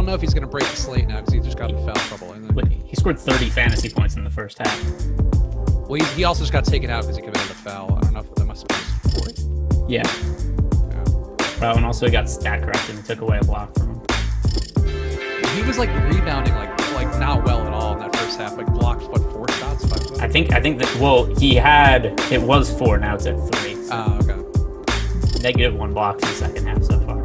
If he's going to break the slate now because he just got in foul trouble. He scored 30 fantasy points in the first half. Well, he also just got taken out because he committed a foul. I don't know if that must be his fourth. Yeah. And also he got stat corrected and took away a block from him. He was like rebounding like not well at all in that first half. Like blocked 4 shots? 5 shots? I think that he had it was 4, now it's at 3. So Oh, okay. -1 blocks in the second half so far.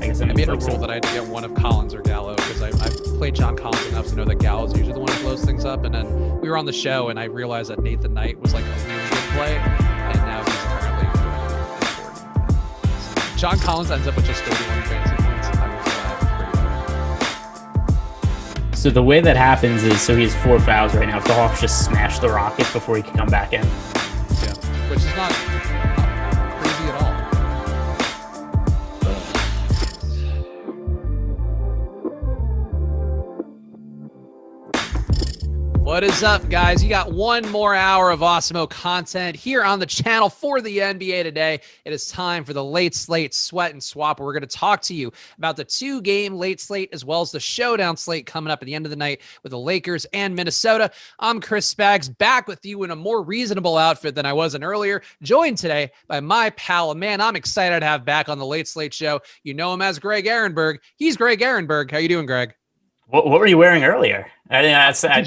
I guess I made a rule that I had to get one of Collins or Gallo because I played John Collins enough to know that Gallo's usually the one who blows things up. And then we were on the show and I realized that Nathan Knight was like a really good play, and now he's apparently important. John Collins ends up with just 31 fantasy points. I was glad. So the way that happens is, he has 4 fouls right now. If the Hawks just smash the Rockets before he can come back in. Yeah, which is not crazy at all. What is up, guys? You got one more hour of Awesemo content here on the channel for the NBA today. It is time for the late slate sweat and swap, where we're going to talk to you about the 2-game late slate as well as the showdown slate coming up at the end of the night with the Lakers and Minnesota. I'm Chris Spags, back with you in a more reasonable outfit than I was in earlier, joined today by my pal, a man I'm excited to have back on the late slate show. You know him as Greg Ehrenberg. He's Greg Ehrenberg. How you doing, Greg? What were you wearing earlier? Did you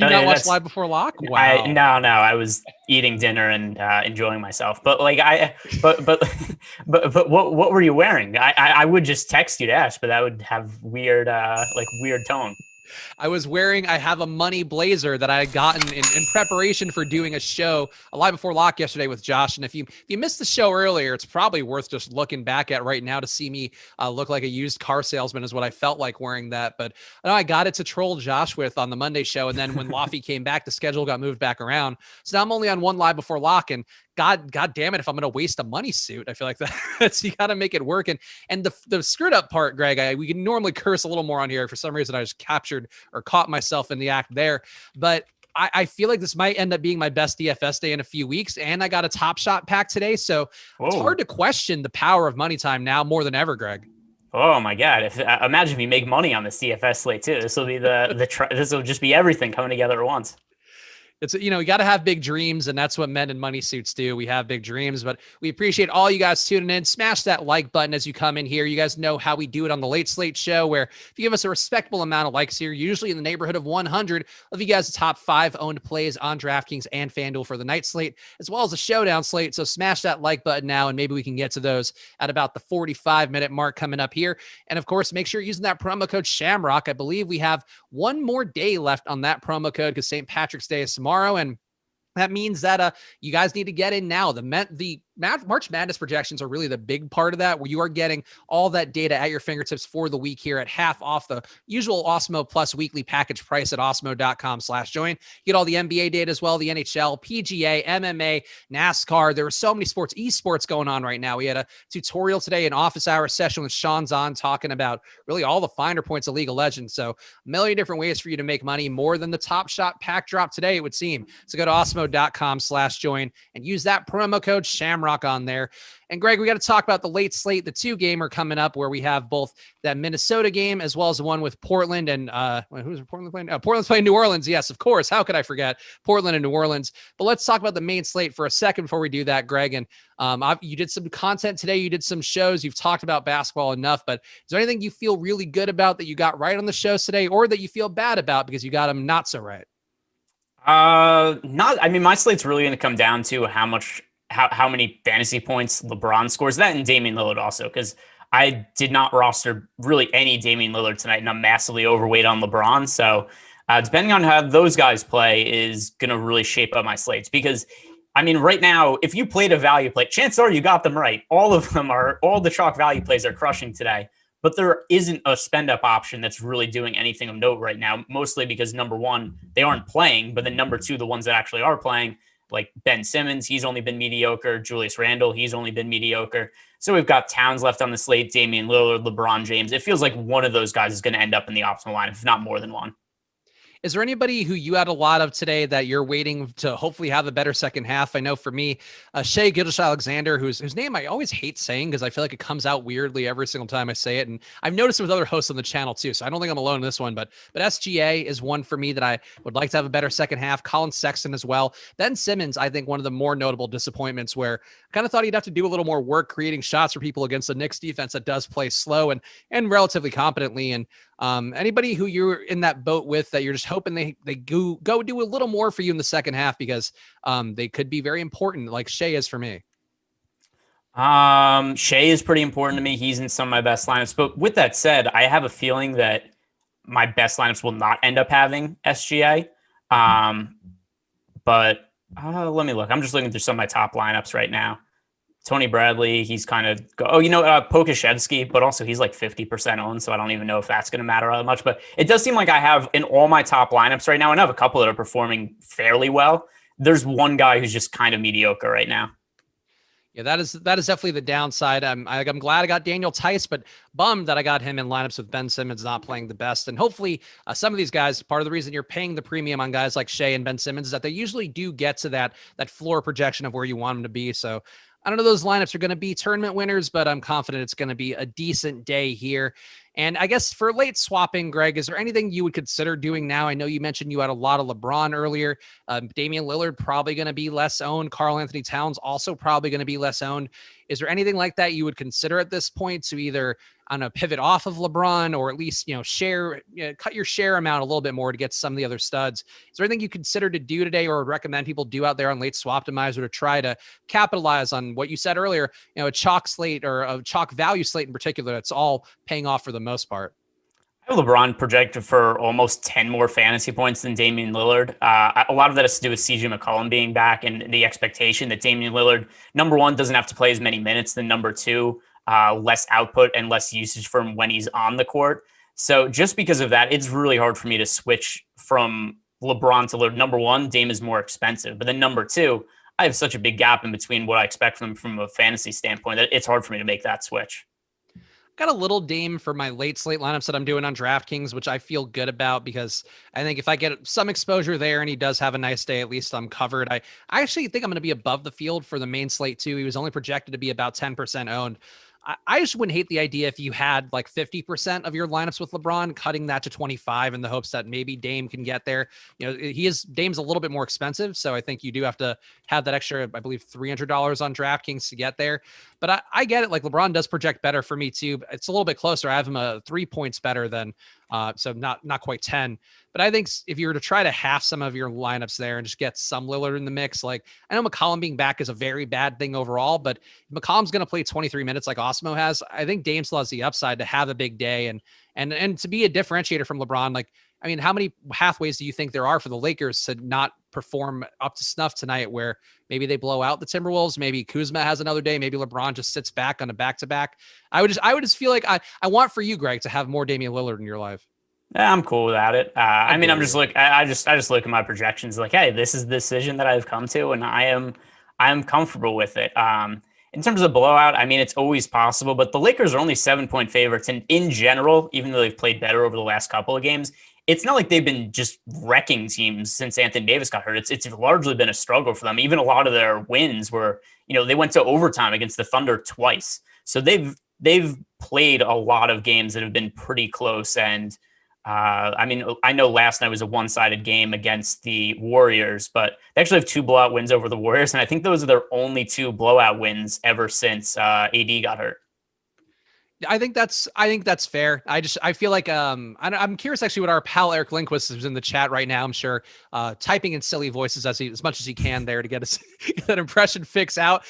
not watch Live Before Lock? Wow. No. I was eating dinner and enjoying myself. But what were you wearing? I would just text you to ask, but that would have weird tone. I have a money blazer that I had gotten in preparation for doing a show, a Live Before Lock yesterday with Josh. And if you missed the show earlier, it's probably worth just looking back at right now to see me look like a used car salesman is what I felt like wearing that. But I got it to troll Josh with on the Monday show. And then when Laffy came back, the schedule got moved back around. So now I'm only on one Live Before Lock, and God damn it, if I'm going to waste a money suit, I feel like that's you got to make it work. And the screwed up part, Greg, we can normally curse a little more on here. For some reason, I just captured or caught myself in the act there. But I feel like this might end up being my best DFS day in a few weeks. And I got a Top Shot pack today. So It's hard to question the power of money time now more than ever, Greg. Oh my God. Imagine if you make money on this DFS slate too. This will be this will just be everything coming together at once. It's, we got to have big dreams, and that's what men in money suits do. We have big dreams, but we appreciate all you guys tuning in. Smash that like button as you come in here. You guys know how we do it on the Late Slate Show, where if you give us a respectable amount of likes here, usually in the neighborhood of 100, I'll give you guys the top 5 owned plays on DraftKings and FanDuel for the night slate, as well as the showdown slate. So smash that like button now, and maybe we can get to those at about the 45-minute mark coming up here. And of course, make sure you're using that promo code Shamrock. I believe we have one more day left on that promo code because St. Patrick's Day is tomorrow, and that means that you guys need to get in now. The March Madness projections are really the big part of that, where you are getting all that data at your fingertips for the week here at half off the usual Awesemo Plus weekly package price at awesemo.com/join. You get all the NBA data as well, the NHL, PGA, MMA, NASCAR. There are so many sports, esports going on right now. We had a tutorial today, an office hour session with Sean Zahn talking about really all the finer points of League of Legends. So a million different ways for you to make money, more than the Top Shot pack drop today, it would seem. So go to awesemo.com/join and use that promo code Shamrock on there. And Greg, we got to talk about the late slate, the 2-gamer coming up, where we have both that Minnesota game as well as the one with Portland and who's Portland playing? Portland's playing New Orleans. Yes, of course. How could I forget Portland and New Orleans? But let's talk about the main slate for a second before we do that, Greg. And you did some content today. You did some shows. You've talked about basketball enough, but is there anything you feel really good about that you got right on the shows today, or that you feel bad about because you got them not so right? My slate's really going to come down to how many fantasy points LeBron scores, that and Damian Lillard also, because I did not roster really any Damian Lillard tonight, and I'm massively overweight on LeBron. So depending on how those guys play is going to really shape up my slates, because I mean, right now, if you played a value play, chances are you got them right. All the chalk value plays are crushing today. But there isn't a spend up option that's really doing anything of note right now, mostly because number one, they aren't playing. But then number two, the ones that actually are playing, like Ben Simmons, he's only been mediocre. Julius Randle, he's only been mediocre. So we've got Towns left on the slate, Damian Lillard, LeBron James. It feels like one of those guys is going to end up in the optimal line, if not more than one. Is there anybody who you had a lot of today that you're waiting to hopefully have a better second half? I know for me, Shai Gilgeous-Alexander, whose name I always hate saying because I feel like it comes out weirdly every single time I say it. And I've noticed it with other hosts on the channel too. So I don't think I'm alone in this one, but SGA is one for me that I would like to have a better second half. Colin Sexton as well. Ben Simmons, I think one of the more notable disappointments where I kind of thought he'd have to do a little more work creating shots for people against the Knicks defense that does play slow and relatively competently. And anybody who you're in that boat with that you're just hoping they go do a little more for you in the second half because they could be very important, like Shai is for me. Shai is pretty important to me. He's in some of my best lineups. But with that said, I have a feeling that my best lineups will not end up having SGA. But let me look. I'm just looking through some of my top lineups right now. Tony Bradley, he's kind of Pokashevsky, but also he's like 50% owned, so I don't even know if that's going to matter that much. But it does seem like I have in all my top lineups right now, and I have a couple that are performing fairly well. There's one guy who's just kind of mediocre right now. Yeah, that is definitely the downside. I'm glad I got Daniel Tice, but bummed that I got him in lineups with Ben Simmons not playing the best. And hopefully some of these guys, part of the reason you're paying the premium on guys like Shai and Ben Simmons is that they usually do get to that floor projection of where you want them to be. So I don't know those lineups are going to be tournament winners, but I'm confident it's going to be a decent day here. And I guess for late swapping, Greg, is there anything you would consider doing now? I know you mentioned you had a lot of LeBron earlier. Damian Lillard probably going to be less owned. Karl Anthony Towns also probably going to be less owned. Is there anything like that you would consider at this point to either pivot off of LeBron or at least, cut your share amount a little bit more to get some of the other studs? Is there anything you consider to do today or would recommend people do out there on Late Swap Optimizer to try to capitalize on what you said earlier, a chalk slate or a chalk value slate in particular that's all paying off for the most part? I have LeBron projected for almost 10 more fantasy points than Damian Lillard. A lot of that has to do with CJ McCollum being back and the expectation that Damian Lillard, number one, doesn't have to play as many minutes than number two, less output and less usage from when he's on the court. So just because of that, it's really hard for me to switch from LeBron to Lillard. Number one, Dame is more expensive. But then number two, I have such a big gap in between what I expect from a fantasy standpoint that it's hard for me to make that switch. Got a little Dame for my late slate lineups that I'm doing on DraftKings, which I feel good about because I think if I get some exposure there and he does have a nice day, at least I'm covered. I actually think I'm going to be above the field for the main slate too. He was only projected to be about 10% owned. I just wouldn't hate the idea if you had like 50% of your lineups with LeBron, cutting that to 25 in the hopes that maybe Dame can get there. Dame's a little bit more expensive. So I think you do have to have that extra, I believe $300 on DraftKings to get there. But I get it. Like LeBron does project better for me too. It's a little bit closer. I have him 3 points better than, so not quite 10. But I think if you were to try to half some of your lineups there and just get some Lillard in the mix, like I know McCollum being back is a very bad thing overall, but if McCollum's going to play 23 minutes like Awesemo has, I think Dame still has the upside to have a big day and to be a differentiator from LeBron. Like, I mean, how many pathways do you think there are for the Lakers to not perform up to snuff tonight where maybe they blow out the Timberwolves, maybe Kuzma has another day, maybe LeBron just sits back on a back-to-back? I would just feel like I want for you, Greg, to have more Damian Lillard in your life. Yeah, I'm cool without it. I just look at my projections like, hey, this is the decision that I've come to, and I am comfortable with it. In terms of blowout, I mean, it's always possible, but the Lakers are only 7-point favorites. And in general, even though they've played better over the last couple of games, it's not like they've been just wrecking teams since Anthony Davis got hurt. It's largely been a struggle for them. Even a lot of their wins were, they went to overtime against the Thunder twice. So they've played a lot of games that have been pretty close. And I know last night was a one-sided game against the Warriors, but they actually have 2 blowout wins over the Warriors. And I think those are their only 2 blowout wins ever since AD got hurt. I think that's fair. I feel like I'm curious actually what our pal Eric Lindquist is in the chat right now. I'm sure typing in silly voices as much as he can there to get that impression fix out.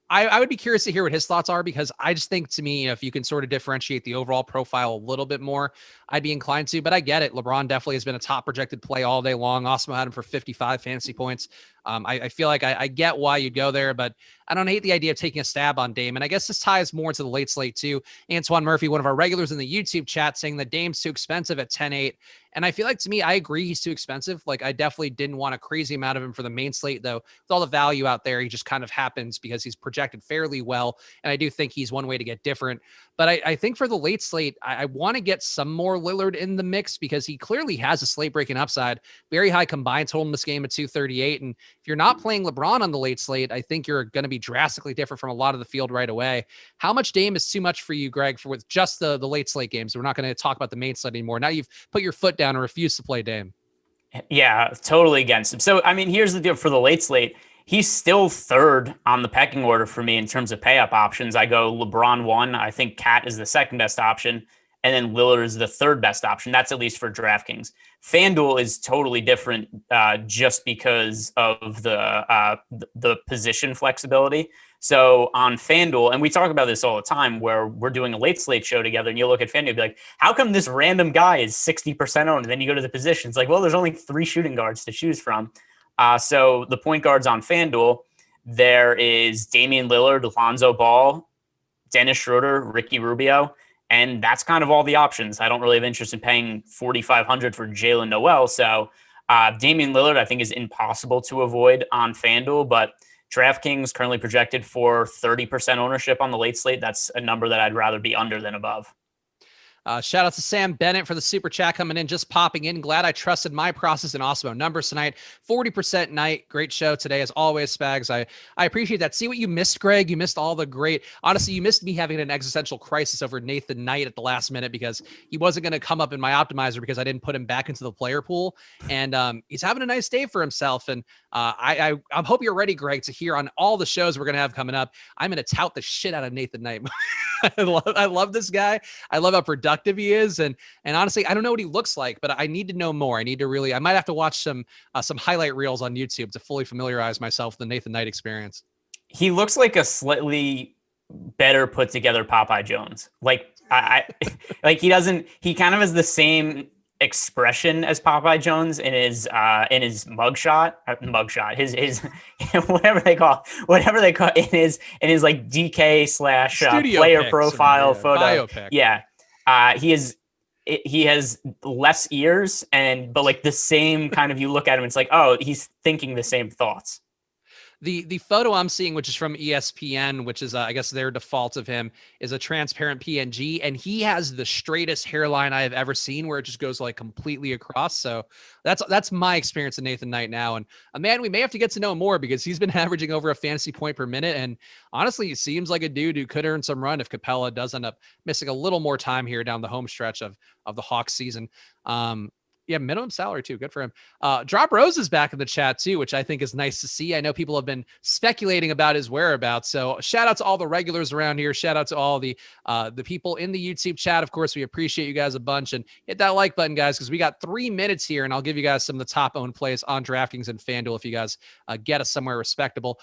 I would be curious to hear what his thoughts are, because I just think, to me, if you can sort of differentiate the overall profile a little bit more, I'd be inclined to. But I get it. LeBron definitely has been a top projected play all day long. Awesemo had him for 55 fantasy points. I feel like I get why you'd go there, but I don't hate the idea of taking a stab on Dame. And I guess this ties more to the late slate too. Antoine Murphy, one of our regulars in the YouTube chat, saying that Dame's too expensive at 10-8. And I feel like, to me, I agree he's too expensive. Like, I definitely didn't want a crazy amount of him for the main slate, though. With all the value out there, he just kind of happens because he's projected fairly well. And I do think he's one way to get different. But I think for the late slate, I want to get some more Lillard in the mix, because he clearly has a slate breaking upside. Very high combined total in this game at 238. And if you're not playing LeBron on the late slate, I think you're going to be drastically different from a lot of the field right away. How much Dame is too much for you, Greg, for with just the late slate games? We're not going to talk about the main slate anymore. Now you've put your foot down and refused to play Dame. Yeah, totally against him. So, I mean, here's the deal for the late slate. He's still third on the pecking order for me in terms of pay up options. I go LeBron 1. I think Cat is the second best option. And then Lillard is the third best option. That's at least for DraftKings. FanDuel is totally different just because of the position flexibility. So on FanDuel, and we talk about this all the time, where we're doing a late slate show together, and you look at FanDuel and be like, how come this random guy is 60% owned? And then you go to the positions, like, well, there's only 3 shooting guards to choose from. So the point guards on FanDuel, there is Damian Lillard, Lonzo Ball, Dennis Schroeder, Ricky Rubio. And that's kind of all the options. I don't really have interest in paying $4,500 for Jalen Noel. So Damian Lillard, I think, is impossible to avoid on FanDuel, but DraftKings currently projected for 30% ownership on the late slate. That's a number that I'd rather be under than above. Shout out to Sam Bennett for the super chat coming in, just popping in. Glad I trusted my process in Awesemo numbers tonight. 40% night. Great show today, as always, Spags. I appreciate that. See what you missed, Greg? You missed all the great. Honestly, you missed me having an existential crisis over Nathan Knight at the last minute, because he wasn't going to come up in my optimizer because I didn't put him back into the player pool. And he's having a nice day for himself. And I hope you're ready, Greg, to hear on all the shows we're going to have coming up. I'm going to tout the shit out of Nathan Knight. I love this guy. I love how productive he is. And honestly, I don't know what he looks like, but I need to know more. I might have to watch some highlight reels on YouTube to fully familiarize myself with the Nathan Knight experience. He looks like a slightly better put together Popeye Jones. Like like he kind of has the same expression as Popeye Jones in his mugshot, his whatever they call in his like DK / player profile photo. Biopic. Yeah. He has less ears but like the same kind of, you look at him, it's like, oh, he's thinking the same thoughts. The photo I'm seeing, which is from ESPN, which is, I guess, their default of him, is a transparent PNG. And he has the straightest hairline I have ever seen, where it just goes like completely across. So that's my experience of Nathan Knight now. And man, we may have to get to know more, because he's been averaging over a fantasy point per minute. And honestly, he seems like a dude who could earn some run if Capella does end up missing a little more time here down the home stretch of the Hawks season. Yeah, minimum salary too. Good for him. Drop Rose is back in the chat too, which I think is nice to see. I know people have been speculating about his whereabouts. So shout out to all the regulars around here. Shout out to all the people in the YouTube chat. Of course, we appreciate you guys a bunch, and hit that like button, guys, because we got 3 minutes here, and I'll give you guys some of the top owned plays on DraftKings and FanDuel if you guys get us somewhere respectable.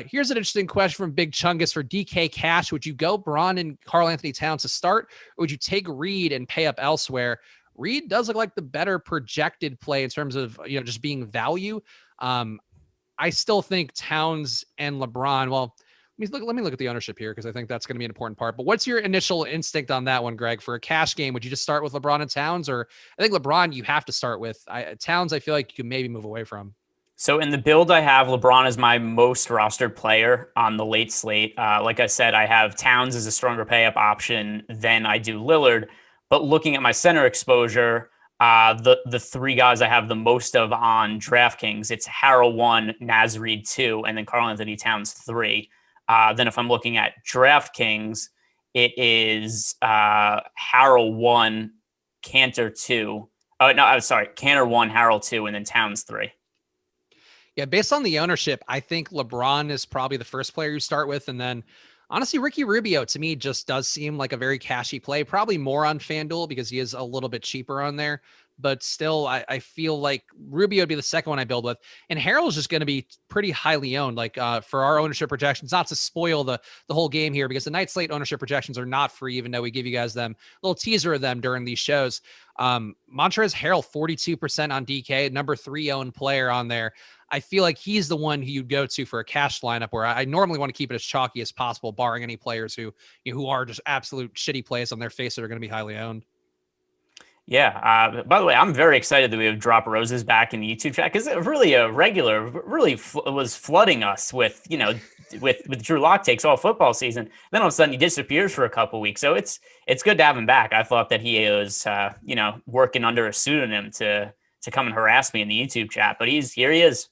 Here's an interesting question from Big Chungus for DK Cash. Would you go Bron and Karl Anthony Towns to start, or would you take Reed and pay up elsewhere? Reed does look like the better projected play in terms of, just being value. I still think Towns and LeBron, well, let me look at the ownership here, because I think that's going to be an important part. But what's your initial instinct on that one, Greg? For a cash game, would you just start with LeBron and Towns? Or I think LeBron you have to start with. Towns, I feel like you can maybe move away from. So in the build I have, LeBron is my most rostered player on the late slate. Like I said, I have Towns as a stronger pay up option than I do Lillard. But looking at my center exposure, the 3 guys I have the most of on DraftKings, it's Harrell 1, Naz Reid 2, and then Karl Anthony Towns 3. Then if I'm looking at DraftKings, it is Harrell 1, Cantor 2. Oh, no, I'm sorry. Cantor 1, Harrell 2, and then Towns 3. Yeah, based on the ownership, I think LeBron is probably the first player you start with, and then Honestly, Ricky Rubio to me just does seem like a very cashy play, probably more on FanDuel because he is a little bit cheaper on there. But still, I feel like Rubio would be the second one I build with. And Harrell's just going to be pretty highly owned, like for our ownership projections, not to spoil the whole game here, because the night slate ownership projections are not free, even though we give you guys them a little teaser of them during these shows. Montrezl Harrell, 42% on DK, number 3 owned player on there. I feel like he's the one who you'd go to for a cash lineup where I normally want to keep it as chalky as possible, barring any players who are just absolute shitty plays on their face that are going to be highly owned. Yeah. By the way, I'm very excited that we have Drop Roses back in the YouTube chat because it really was flooding us with, with Drew Lock takes all football season. Then all of a sudden he disappears for a couple weeks. So it's good to have him back. I thought that he was, working under a pseudonym to come and harass me in the YouTube chat, but here he is.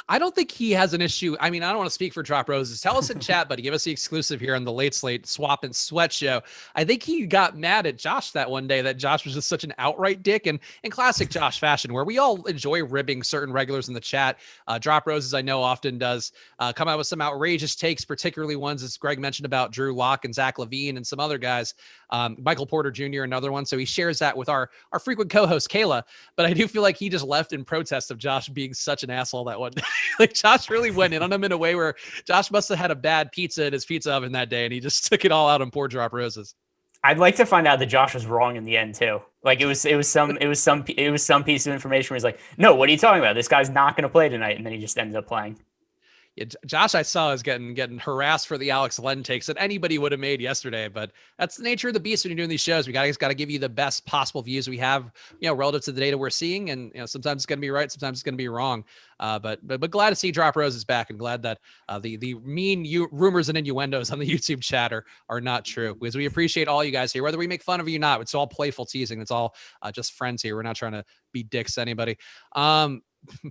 I don't think he has an issue. I mean, I don't want to speak for Drop Roses. Tell us in chat, buddy. Give us the exclusive here on the Late Slate Swap and Sweat show. I think he got mad at Josh that one day that Josh was just such an outright dick, and in classic Josh fashion, where we all enjoy ribbing certain regulars in the chat. Drop Roses, I know, often does come out with some outrageous takes, particularly ones, as Greg mentioned, about Drew Lock and Zach Levine and some other guys. Michael Porter Jr., another one. So he shares that with our frequent co-host, Kayla. But I do feel like he just left in protest of Josh being such an asshole that one day. Like Josh really went in on him in a way where Josh must have had a bad pizza in his pizza oven that day, and he just took it all out on poor Drop Roses. I'd like to find out that Josh was wrong in the end too. Like it was some piece of information where he's like, no, what are you talking about? This guy's not going to play tonight, and then he just ended up playing. Yeah, Josh, I saw is getting harassed for the Alex Len takes that anybody would have made yesterday, but that's the nature of the beast when you're doing these shows. We got to give you the best possible views we have, relative to the data we're seeing, and sometimes it's going to be right, sometimes it's going to be wrong. But glad to see Drop Roses back, and glad that the mean rumors and innuendos on the YouTube chat are not true, because we appreciate all you guys here, whether we make fun of you or not. It's all playful teasing. It's all just friends here. We're not trying to be dicks to anybody.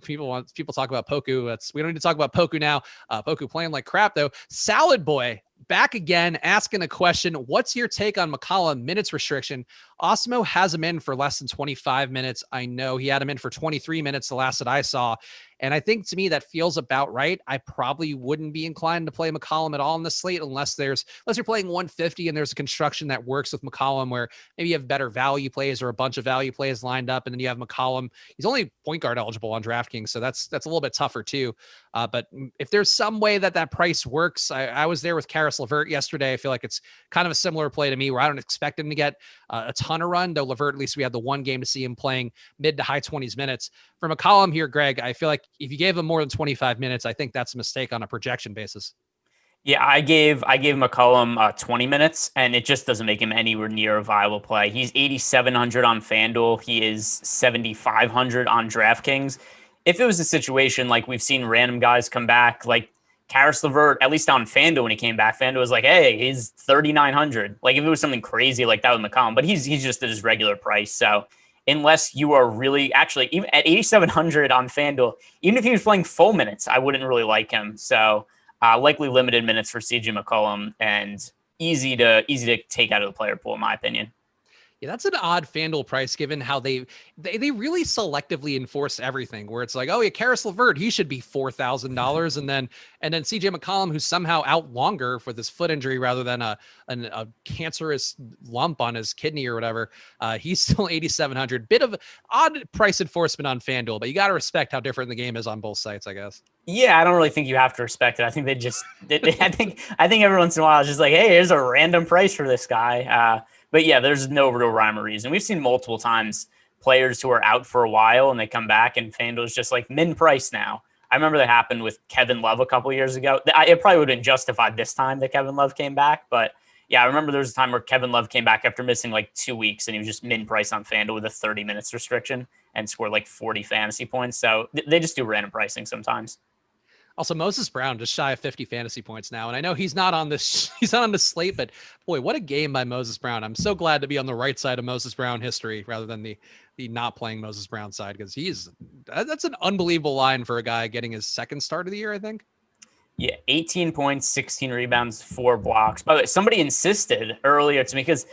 People talk about Poku. We don't need to talk about Poku now. Poku playing like crap though. Salad Boy back again, asking a question. What's your take on McCollum minutes restriction? Awesemo has him in for less than 25 minutes. I know he had him in for 23 minutes the last that I saw. And I think to me that feels about right. I probably wouldn't be inclined to play McCollum at all in the slate unless you're playing 150 and there's a construction that works with McCollum where maybe you have better value plays or a bunch of value plays lined up. And then you have McCollum. He's only point guard eligible on DraftKings. So that's a little bit tougher too. But if there's some way that price works, I was there with Karis LeVert yesterday. I feel like it's kind of a similar play to me where I don't expect him to get a ton of run, though LeVert, at least we had the one game to see him playing mid to high 20s minutes. For McCollum here, Greg, I feel like if you gave him more than 25 minutes, I think that's a mistake on a projection basis. Yeah, I gave McCollum 20 minutes, and it just doesn't make him anywhere near a viable play. He's 8,700 on FanDuel. He is 7,500 on DraftKings. If it was a situation like we've seen random guys come back, like Karis LeVert, at least on FanDuel when he came back, FanDuel was like, hey, he's 3,900. Like if it was something crazy like that with McCollum, but he's just at his regular price. So unless you are really actually even at 8,700 on FanDuel, even if he was playing full minutes, I wouldn't really like him. So likely limited minutes for CJ McCollum and easy to take out of the player pool, in my opinion. Yeah, that's an odd FanDuel price given how they really selectively enforce everything where it's like, oh yeah, Karis LeVert, he should be $4,000. And then CJ McCollum, who's somehow out longer for this foot injury rather than a cancerous lump on his kidney or whatever. He's still 8,700. Bit of odd price enforcement on FanDuel, but you got to respect how different the game is on both sites, I guess. Yeah, I don't really think you have to respect it. I think I think every once in a while it's just like, hey, here's a random price for this guy. But yeah, there's no real rhyme or reason. We've seen multiple times players who are out for a while and they come back and FanDuel's just like min price now. I remember that happened with Kevin Love a couple of years ago. It probably would have been justified this time that Kevin Love came back. But yeah, I remember there was a time where Kevin Love came back after missing like 2 weeks and he was just min price on FanDuel with a 30 minutes restriction and scored like 40 fantasy points. So they just do random pricing sometimes. Also, Moses Brown just shy of 50 fantasy points now. And I know he's not on this slate, but boy, what a game by Moses Brown. I'm so glad to be on the right side of Moses Brown history rather than the not playing Moses Brown side, because that's an unbelievable line for a guy getting his second start of the year, I think. Yeah, 18 points, 16 rebounds, 4 blocks. By the way, somebody insisted earlier to me because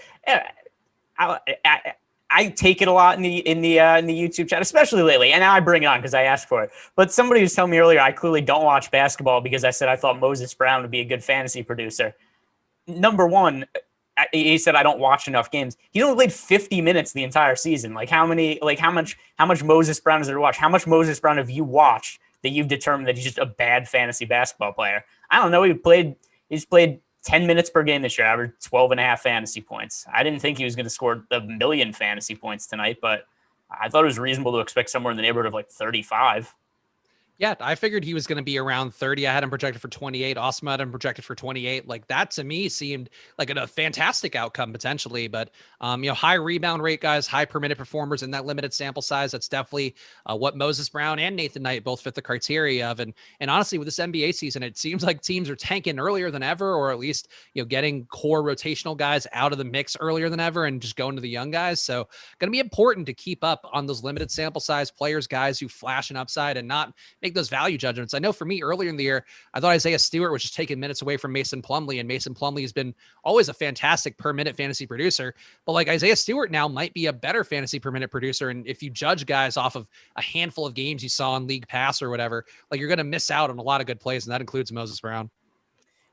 I take it a lot in the YouTube chat, especially lately, and now I bring it on because I asked for it. But somebody was telling me earlier I clearly don't watch basketball because I said I thought Moses Brown would be a good fantasy producer. number one, he said, I don't watch enough games. He only played 50 minutes the entire season. Like how much Moses Brown is there to watch? How much Moses Brown have you watched that you've determined that he's just a bad fantasy basketball player? I don't know. He's played 10 minutes per game this year, averaged 12.5 fantasy points. I didn't think he was going to score 1 million fantasy points tonight, but I thought it was reasonable to expect somewhere in the neighborhood of like 35. Yeah, I figured he was going to be around 30. I had him projected for 28. Awesemo had him projected for 28. Like that to me seemed like a fantastic outcome potentially. But high rebound rate guys, high per minute performers in that limited sample size. That's definitely what Moses Brown and Nathan Knight both fit the criteria of. And honestly, with this NBA season, it seems like teams are tanking earlier than ever, or at least getting core rotational guys out of the mix earlier than ever and just going to the young guys. So going to be important to keep up on those limited sample size players, guys who flash an upside and not make those value judgments. I know for me earlier in the year, I thought Isaiah Stewart was just taking minutes away from Mason Plumlee, and Mason Plumlee has been always a fantastic per minute fantasy producer, but like Isaiah Stewart now might be a better fantasy per minute producer. And if you judge guys off of a handful of games you saw in League Pass or whatever, like you're going to miss out on a lot of good plays. And that includes Moses Brown.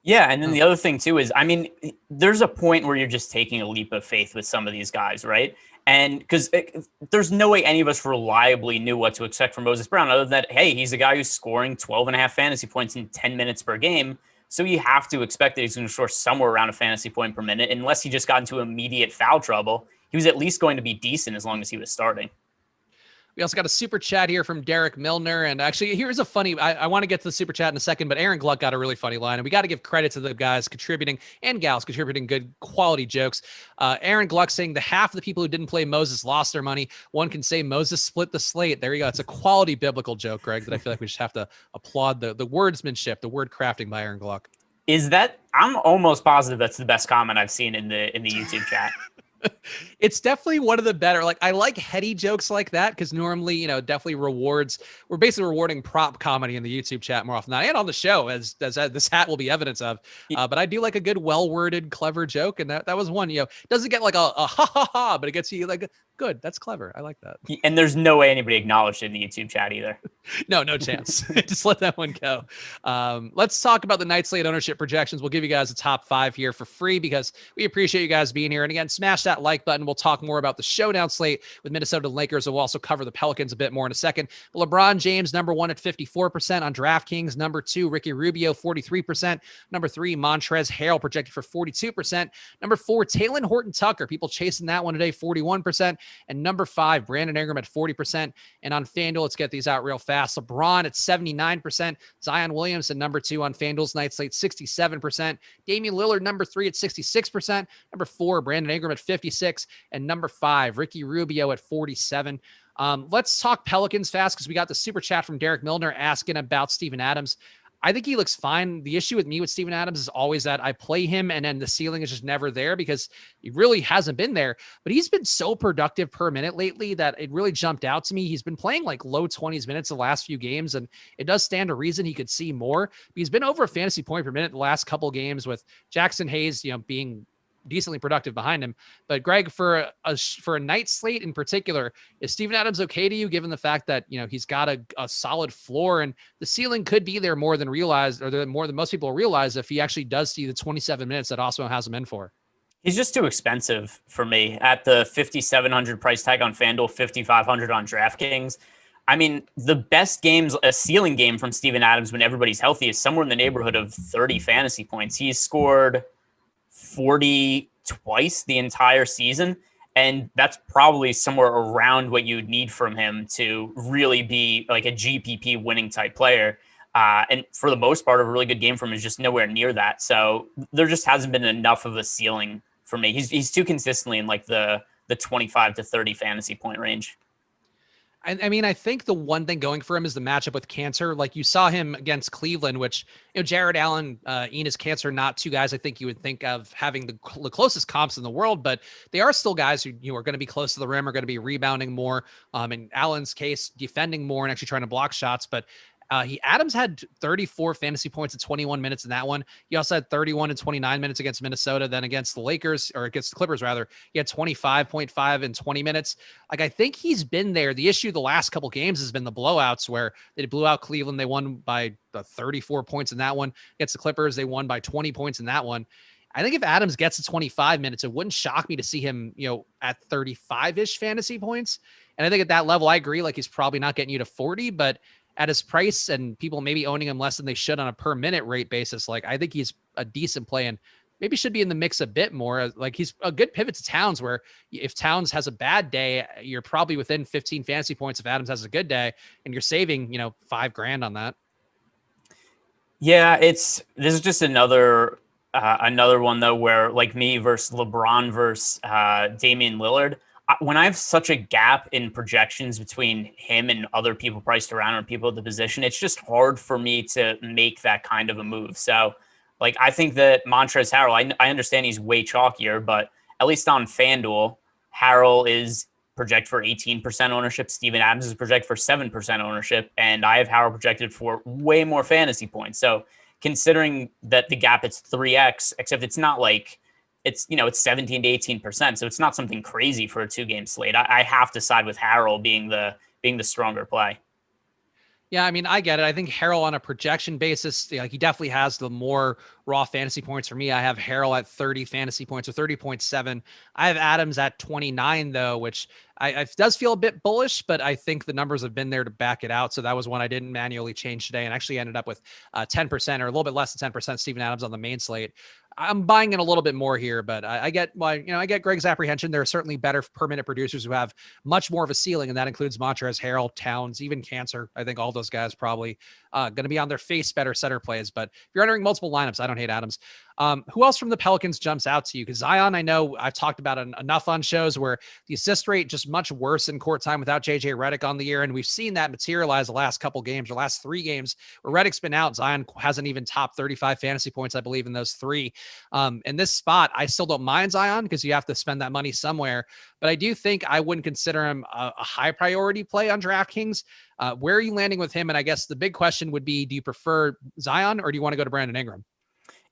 Yeah, and then the other thing too is, I mean, there's a point where you're just taking a leap of faith with some of these guys, right? And because there's no way any of us reliably knew what to expect from Moses Brown other than that, hey, he's a guy who's scoring 12.5 fantasy points in 10 minutes per game. So you have to expect that he's going to score somewhere around a fantasy point per minute, unless he just got into immediate foul trouble. He was at least going to be decent as long as he was starting. We also got a super chat here from Derek Milner. And actually, here's a funny, I want to get to the super chat in a second, but Aaron Gluck got a really funny line. And we got to give credit to the guys contributing and gals contributing good quality jokes. Aaron Gluck saying the half of the people who didn't play Moses lost their money. One can say Moses split the slate. There you go. It's a quality biblical joke, Greg, that I feel like we just have to applaud the wordsmanship, the word crafting by Aaron Gluck. Is that, I'm almost positive that's the best comment I've seen in the YouTube chat. It's definitely one of the better, like I like heady jokes like that because normally, definitely we're basically rewarding prop comedy in the YouTube chat more often than not, and on the show as this hat will be evidence of. But I do like a good, well-worded, clever joke. And that was one, doesn't get like a ha ha ha, but it gets you like, good, that's clever. I like that. And there's no way anybody acknowledged it in the YouTube chat either. No chance. Just let that one go. Let's talk about the night slate ownership projections. We'll give you guys a top 5 here for free because we appreciate you guys being here. And again, smash that like button. We'll talk more about the showdown slate with Minnesota Lakers. We'll also cover the Pelicans a bit more in a second. But LeBron James, number 1 at 54% on DraftKings. Number 2, Ricky Rubio, 43%. Number 3, Montrezl Harrell projected for 42%. Number 4, Talen Horton-Tucker. People chasing that one today, 41%. And number 5, Brandon Ingram at 40%. And on FanDuel, let's get these out real fast. LeBron at 79%. Zion Williamson, number 2 on FanDuel's night slate, 67%. Damian Lillard, number 3 at 66%. Number 4, Brandon Ingram at 56%. And number 5, Ricky Rubio at 47%. Let's talk Pelicans fast because we got the super chat from Derek Milner asking about Steven Adams. I think he looks fine. The issue with me with Steven Adams is always that I play him and then the ceiling is just never there because he really hasn't been there, but he's been so productive per minute lately that it really jumped out to me. He's been playing like low 20s minutes the last few games, and it does stand to reason he could see more. He's been over a fantasy point per minute the last couple games with Jackson Hayes, being decently productive behind him. But Greg, for a night slate in particular, is Steven Adams okay to you, given the fact that, he's got a solid floor and the ceiling could be there more than realized, or more than most people realize if he actually does see the 27 minutes that Awesemo has him in for? He's just too expensive for me at the 5,700 price tag on FanDuel, 5,500 on DraftKings. I mean, the best games, a ceiling game from Steven Adams when everybody's healthy is somewhere in the neighborhood of 30 fantasy points. He's scored 40 twice the entire season, and that's probably somewhere around what you'd need from him to really be like a GPP winning type player. And for the most part, a really good game from him is just nowhere near that. So there just hasn't been enough of a ceiling for me. He's too consistently in like the 25 to 30 fantasy point range. I mean, I think the one thing going for him is the matchup with Cantor. Like you saw him against Cleveland, which, Jared Allen, Enes Kanter, not two guys I think you would think of having the closest comps in the world, but they are still guys who are going to be close to the rim, are going to be rebounding more. In Allen's case, defending more and actually trying to block shots. But Adams had 34 fantasy points in 21 minutes in that one. He also had 31 and 29 minutes against Minnesota. Then against the Lakers, or against the Clippers rather, he had 25.5 in 20 minutes. Like, I think he's been there. The issue the last couple games has been the blowouts where they blew out Cleveland. They won by 34 points in that one. Against the Clippers, they won by 20 points in that one. I think if Adams gets to 25 minutes, it wouldn't shock me to see him, at 35-ish fantasy points. And I think at that level, I agree, like he's probably not getting you to 40, but at his price and people maybe owning him less than they should on a per minute rate basis, like I think he's a decent play and maybe should be in the mix a bit more. Like he's a good pivot to Towns, where if Towns has a bad day, you're probably within 15 fantasy points if Adams has a good day, and you're saving, $5,000 on that. Yeah, this is just another one though, where like me versus LeBron versus Damian Lillard, when I have such a gap in projections between him and other people priced around or people at the position, it's just hard for me to make that kind of a move. So like, I think that Montrezl Harrell, I understand he's way chalkier, but at least on FanDuel, Harrell is projected for 18% ownership. Steven Adams is projected for 7% ownership. And I have Harrell projected for way more fantasy points. So considering that the gap is 3x, except it's not like it's 17 to 18%. So it's not something crazy for a 2-game slate. I have to side with Harrell being the stronger play. Yeah, I mean, I get it. I think Harrell on a projection basis, like he definitely has the more raw fantasy points for me. I have Harrell at 30 fantasy points or 30.7. I have Adams at 29 though, which I does feel a bit bullish, but I think the numbers have been there to back it out. So that was one I didn't manually change today and actually ended up with 10% or a little bit less than 10% Steven Adams on the main slate. I'm buying in a little bit more here, but I get why, I get Greg's apprehension. There are certainly better per minute producers who have much more of a ceiling, and that includes Montrezl Harrell, Towns, even Cancer. I think all those guys probably going to be on their face better center plays. But if you're entering multiple lineups, I don't hate Adams. Who else from the Pelicans jumps out to you? Because Zion, I know I've talked about enough on shows where the assist rate just much worse in court time without JJ Redick on the year. And we've seen that materialize the last couple games or last 3 games where Redick's been out. Zion hasn't even topped 35 fantasy points, I believe, in those 3. In this spot, I still don't mind Zion because you have to spend that money somewhere. But I do think I wouldn't consider him a high priority play on DraftKings. Where are you landing with him? And I guess the big question would be, do you prefer Zion or do you want to go to Brandon Ingram?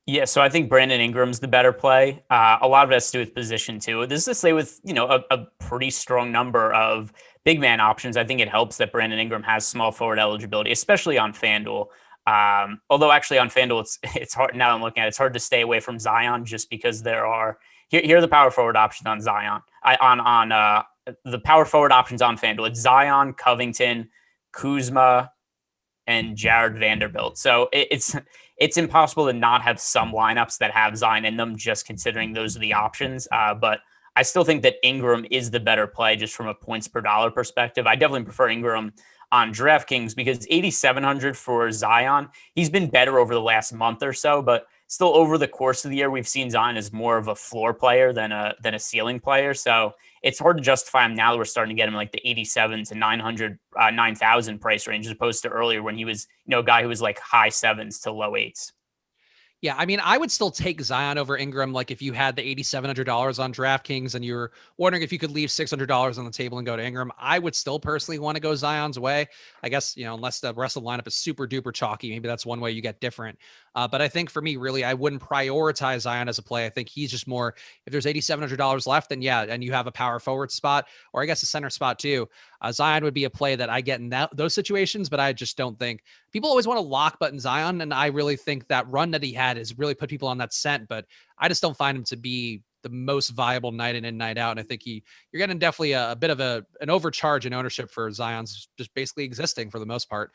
Yeah, so I think Brandon Ingram's the better play. A lot of it has to do with position too. This is a slate with, a pretty strong number of big man options. I think it helps that Brandon Ingram has small forward eligibility, especially on FanDuel. Although actually on FanDuel, it's hard now. I'm looking at it, it's hard to stay away from Zion just because there are here are the power forward options on Zion. The power forward options on FanDuel. It's Zion, Covington, Kuzma, and Jared Vanderbilt. So it's impossible to not have some lineups that have Zion in them, just considering those are the options. But I still think that Ingram is the better play just from a points per dollar perspective. I definitely prefer Ingram on DraftKings because 8,700 for Zion. He's been better over the last month or so, but still over the course of the year, we've seen Zion as more of a floor player than a ceiling player. So it's hard to justify him now that we're starting to get him like the 87 to 900, 9,000 price range, as opposed to earlier when he was, a guy who was like high 7s to low 8s. Yeah, I mean, I would still take Zion over Ingram. Like if you had the $8,700 on DraftKings and you're wondering if you could leave $600 on the table and go to Ingram, I would still personally want to go Zion's way. I guess, unless the rest of the lineup is super duper chalky, maybe that's one way you get different. But I think for me, really, I wouldn't prioritize Zion as a play. I think he's just more, if there's $8,700 left, then yeah, and you have a power forward spot, or I guess a center spot too. Zion would be a play that I get in those situations, but I just don't think people always want to lock button Zion. And I really think that run that he had has really put people on that scent, but I just don't find him to be the most viable night in and night out. And I think you're getting definitely a bit of an overcharge in ownership for Zion's just basically existing for the most part.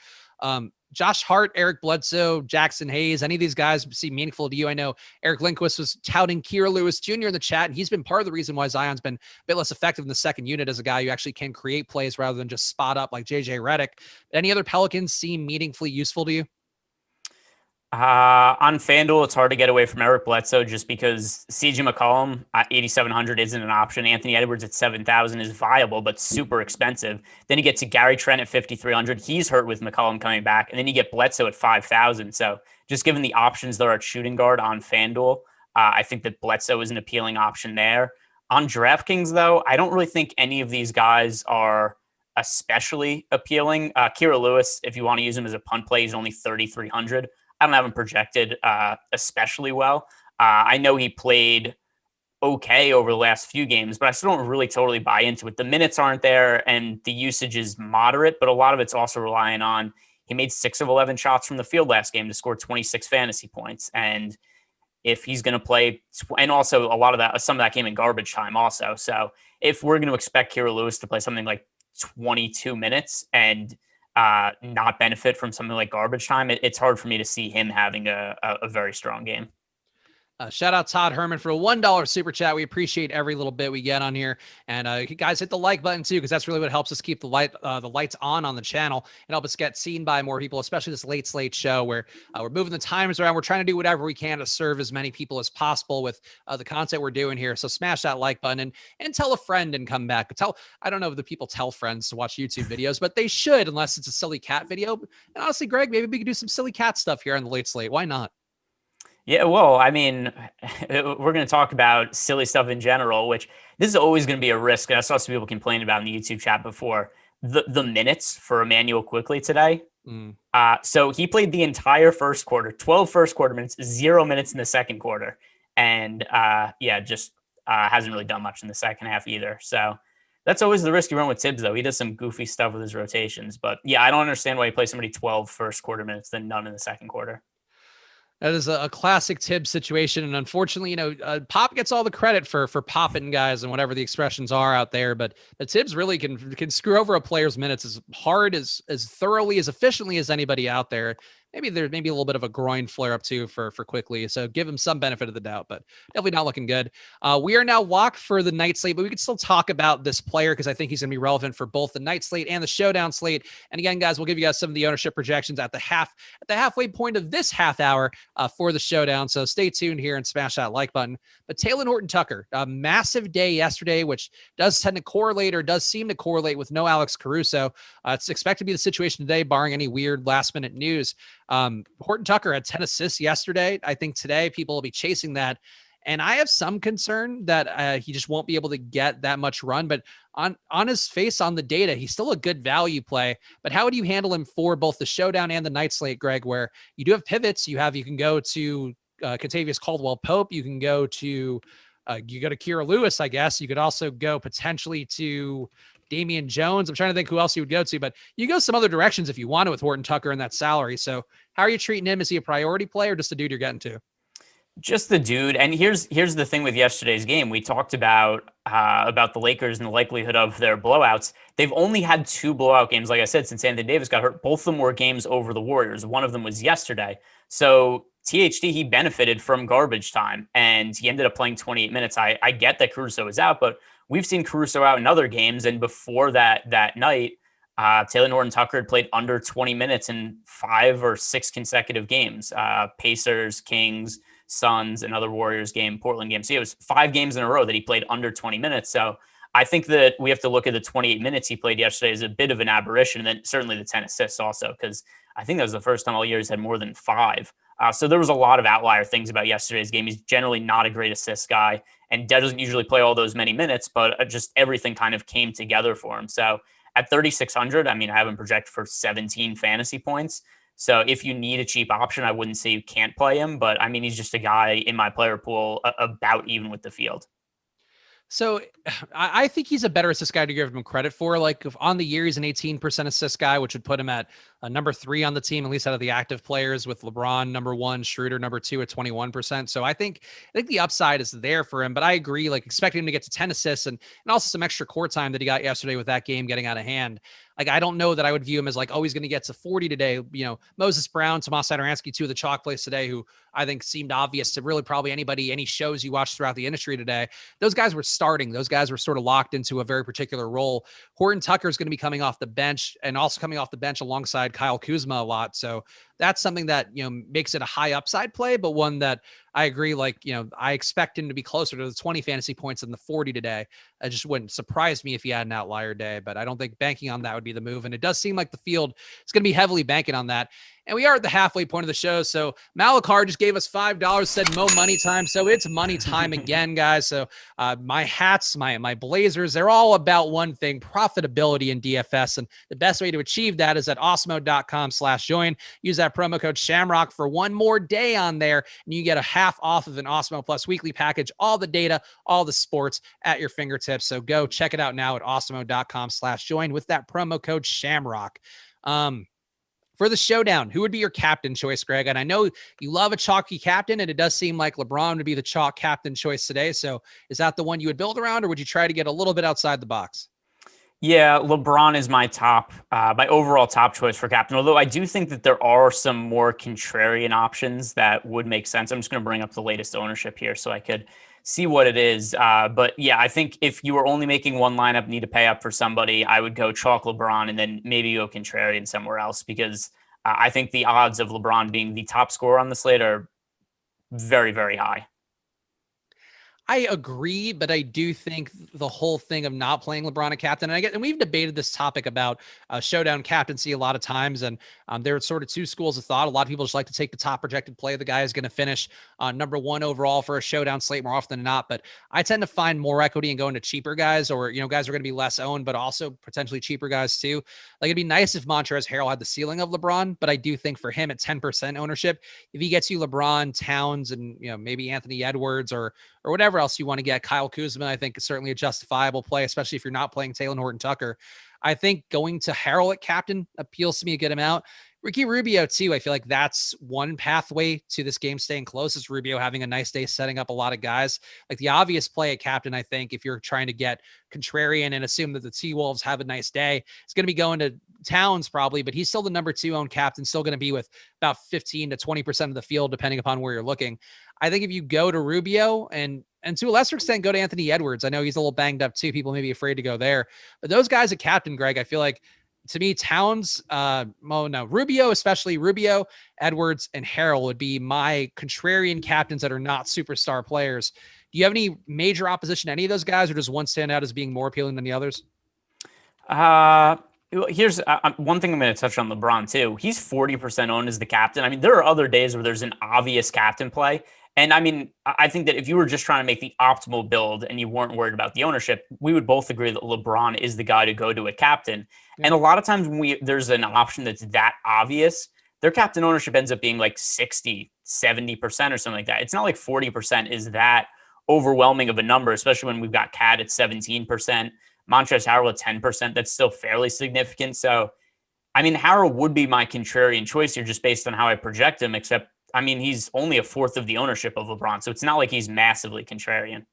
Josh Hart, Eric Bledsoe, Jackson Hayes, any of these guys seem meaningful to you? I know Eric Lindquist was touting Kira Lewis Jr. in the chat, and he's been part of the reason why Zion's been a bit less effective in the second unit as a guy who actually can create plays rather than just spot up like JJ Redick. Any other Pelicans seem meaningfully useful to you? On FanDuel, it's hard to get away from Eric Bledsoe just because CJ McCollum at 8,700 isn't an option. Anthony Edwards at 7,000 is viable, but super expensive. Then you get to Gary Trent at 5,300. He's hurt with McCollum coming back. And then you get Bledsoe at 5,000. So just given the options there at shooting guard on FanDuel, I think that Bledsoe is an appealing option there. On DraftKings, though, I don't really think any of these guys are especially appealing. Kira Lewis, if you want to use him as a punt play, he's only 3,300. I don't have him projected especially well. I know he played okay over the last few games, but I still don't really totally buy into it. The minutes aren't there and the usage is moderate, but a lot of it's also relying on he made 6 of 11 shots from the field last game to score 26 fantasy points. And if he's going to play, and also some of that came in garbage time also. So if we're going to expect Kira Lewis to play something like 22 minutes and not benefit from something like garbage time, it's hard for me to see him having a very strong game. Shout out Todd Herman for a $1 super chat. We appreciate every little bit we get on here. And you guys hit the like button too, because that's really what helps us keep the lights on the channel and help us get seen by more people, especially this late slate show where we're moving the times around. We're trying to do whatever we can to serve as many people as possible with the content we're doing here. So smash that like button and tell a friend and come back. I don't know if the people tell friends to watch YouTube videos, but they should, unless it's a silly cat video. And honestly, Greg, maybe we could do some silly cat stuff here on the late slate. Why not? Yeah, well, I mean, we're going to talk about silly stuff in general, which this is always going to be a risk. And I saw some people complain about in the YouTube chat before the minutes for Emmanuel Quickly today. So he played the entire first quarter, 12 first quarter minutes, 0 minutes in the second quarter. And just hasn't really done much in the second half either. So that's always the risk you run with Tibbs, though. He does some goofy stuff with his rotations. But yeah, I don't understand why he plays somebody 12 first quarter minutes, then none in the second quarter. That is a classic Tibbs situation. And unfortunately, Pop gets all the credit for popping guys and whatever the expressions are out there. But Tibbs really can screw over a player's minutes as hard, as thoroughly, as efficiently as anybody out there. Maybe there's a little bit of a groin flare up too for Quickly. So give him some benefit of the doubt, but definitely not looking good. We are now locked for the night slate, but we could still talk about this player because I think he's going to be relevant for both the night slate and the showdown slate. And again, guys, we'll give you guys some of the ownership projections at the halfway point of this half hour for the showdown. So stay tuned here and smash that like button. But Taylor Norton Tucker, a massive day yesterday, which does seem to correlate with no Alex Caruso. It's expected to be the situation today, barring any weird last minute news. Horton Tucker had 10 assists yesterday. I think today people will be chasing that. And I have some concern that he just won't be able to get that much run, but on his face, on the data, he's still a good value play. But how would you handle him for both the showdown and the night slate, Greg, where you do have pivots? You can go to Kentavious Caldwell-Pope. You can go to Kira Lewis, I guess. You could also go potentially to Damian Jones. I'm trying to think who else you would go to, but you go some other directions if you want to with Horton Tucker and that salary. So how are you treating him? Is he a priority player or just a dude you're getting to? Just the dude. And here's the thing with yesterday's game. We talked about the Lakers and the likelihood of their blowouts. They've only had 2 blowout games, like I said, since Anthony Davis got hurt. Both of them were games over the Warriors. One of them was yesterday. So THT, he benefited from garbage time, and he ended up playing 28 minutes. I get that Caruso is out, but we've seen Caruso out in other games, and before that night, Taylor Norton Tucker had played under 20 minutes in 5 or 6 consecutive games. Pacers, Kings, Suns, another Warriors game, Portland game. So it was 5 games in a row that he played under 20 minutes. So I think that we have to look at the 28 minutes he played yesterday as a bit of an aberration, and then certainly the 10 assists also, because I think that was the first time all year he's had more than 5. So there was a lot of outlier things about yesterday's game. He's generally not a great assist guy and doesn't usually play all those many minutes, but just everything kind of came together for him. So at 3,600, I mean, I have him projected for 17 fantasy points. So if you need a cheap option, I wouldn't say you can't play him, but I mean, he's just a guy in my player pool about even with the field. So I think he's a better assist guy to give him credit for. Like if on the year, he's an 18% assist guy, which would put him at number 3 on the team, at least out of the active players, with LeBron number 1, Schroeder number 2 at 21%. So I think the upside is there for him, but I agree, like expecting him to get to 10 assists and also some extra court time that he got yesterday with that game getting out of hand. Like, I don't know that I would view him as like, oh, he's going to get to 40 today. Moses Brown, Tomas Satoransky, 2 of the chalk plays today, who I think seemed obvious to really probably anybody, any shows you watch throughout the industry today. Those guys were starting. Those guys were sort of locked into a very particular role. Horton Tucker is going to be coming off the bench and also coming off the bench alongside Kyle Kuzma a lot. So that's something that, makes it a high upside play, but one that I agree. I expect him to be closer to the 20 fantasy points than the 40 today. It just wouldn't surprise me if he had an outlier day, but I don't think banking on that would be the move. And it does seem like the field is going to be heavily banking on that. And we are at the halfway point of the show. So Malakar just gave us $5, said Mo money time. So it's money time again, guys. So my hats, my blazers, they're all about one thing: profitability in DFS. And the best way to achieve that is at awesemo.com/join. Use that promo code Shamrock for one more day on there, and you get a half off of an Awesemo Plus weekly package. All the data, all the sports at your fingertips. So go check it out now at awesemo.com/join with that promo code Shamrock. For the showdown, who would be your captain choice, Greg? And I know you love a chalky captain, and it does seem like LeBron would be the chalk captain choice today. So is that the one you would build around, or would you try to get a little bit outside the box? Yeah, LeBron is my overall top choice for captain. Although I do think that there are some more contrarian options that would make sense. I'm just going to bring up the latest ownership here so I could see what it is. But yeah, I think if you were only making one lineup, need to pay up for somebody, I would go chalk LeBron and then maybe go contrarian somewhere else, because I think the odds of LeBron being the top scorer on the slate are very, very high. I agree, but I do think the whole thing of not playing LeBron a captain, and we've debated this topic about showdown captaincy a lot of times, and there are sort of two schools of thought. A lot of people just like to take the top projected play. The guy is going to finish number one overall for a showdown slate more often than not, but I tend to find more equity in going to cheaper guys, or, guys are going to be less owned, but also potentially cheaper guys too. Like, it'd be nice if Montrezl Harrell had the ceiling of LeBron, but I do think for him at 10% ownership, if he gets you LeBron, Towns, and maybe Anthony Edwards or whatever else you want to get, Kyle Kuzma, I think is certainly a justifiable play, especially if you're not playing Taylor Horton Tucker. I think going to Harrell at captain appeals to me to get him out. Ricky Rubio too. I feel like that's one pathway to this game staying close, is Rubio having a nice day, setting up a lot of guys. Like, the obvious play at captain, I think, if you're trying to get contrarian and assume that the T-Wolves have a nice day, it's going to be going to Towns probably, but he's still the number 2 owned captain, still going to be with about 15 to 20% of the field, depending upon where you're looking. I think if you go to Rubio and to a lesser extent, go to Anthony Edwards. I know he's a little banged up too. People may be afraid to go there, but those guys at captain, Greg, I feel like, to me, Towns, Rubio, especially Rubio, Edwards, and Harrell would be my contrarian captains that are not superstar players. Do you have any major opposition to any of those guys, or does one stand out as being more appealing than the others? Here's one thing I'm going to touch on LeBron too. He's 40% owned as the captain. I mean, there are other days where there's an obvious captain play. And I mean, I think that if you were just trying to make the optimal build and you weren't worried about the ownership, we would both agree that LeBron is the guy to go to at captain. Yeah. And a lot of times when there's an option that's that obvious, their captain ownership ends up being like 60, 70% or something like that. It's not like 40% is that overwhelming of a number, especially when we've got Cat at 17%, Montrezl Harrell at 10%. That's still fairly significant. So, I mean, Harrell would be my contrarian choice here just based on how I project him, except, I mean, he's only a fourth of the ownership of LeBron, so it's not like he's massively contrarian.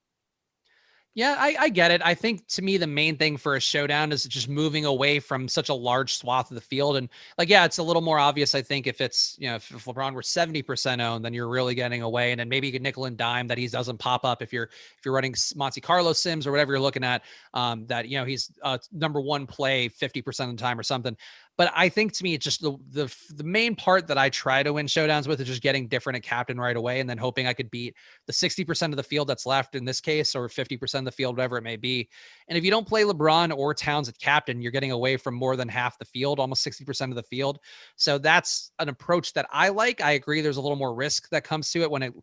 Yeah, I get it. I think, to me, the main thing for a showdown is just moving away from such a large swath of the field. And like, yeah, it's a little more obvious, I think, if it's, if LeBron were 70% owned, then you're really getting away. And then maybe you could nickel and dime that he doesn't pop up if you're running Monte Carlo sims or whatever you're looking at, that, he's number one play 50% of the time or something. But I think, to me, it's just the main part that I try to win showdowns with is just getting different at captain right away, and then hoping I could beat the 60% of the field that's left in this case, or 50% of the field, whatever it may be. And if you don't play LeBron or Towns at captain, you're getting away from more than half the field, almost 60% of the field. So that's an approach that I like. I agree there's a little more risk that comes to it when it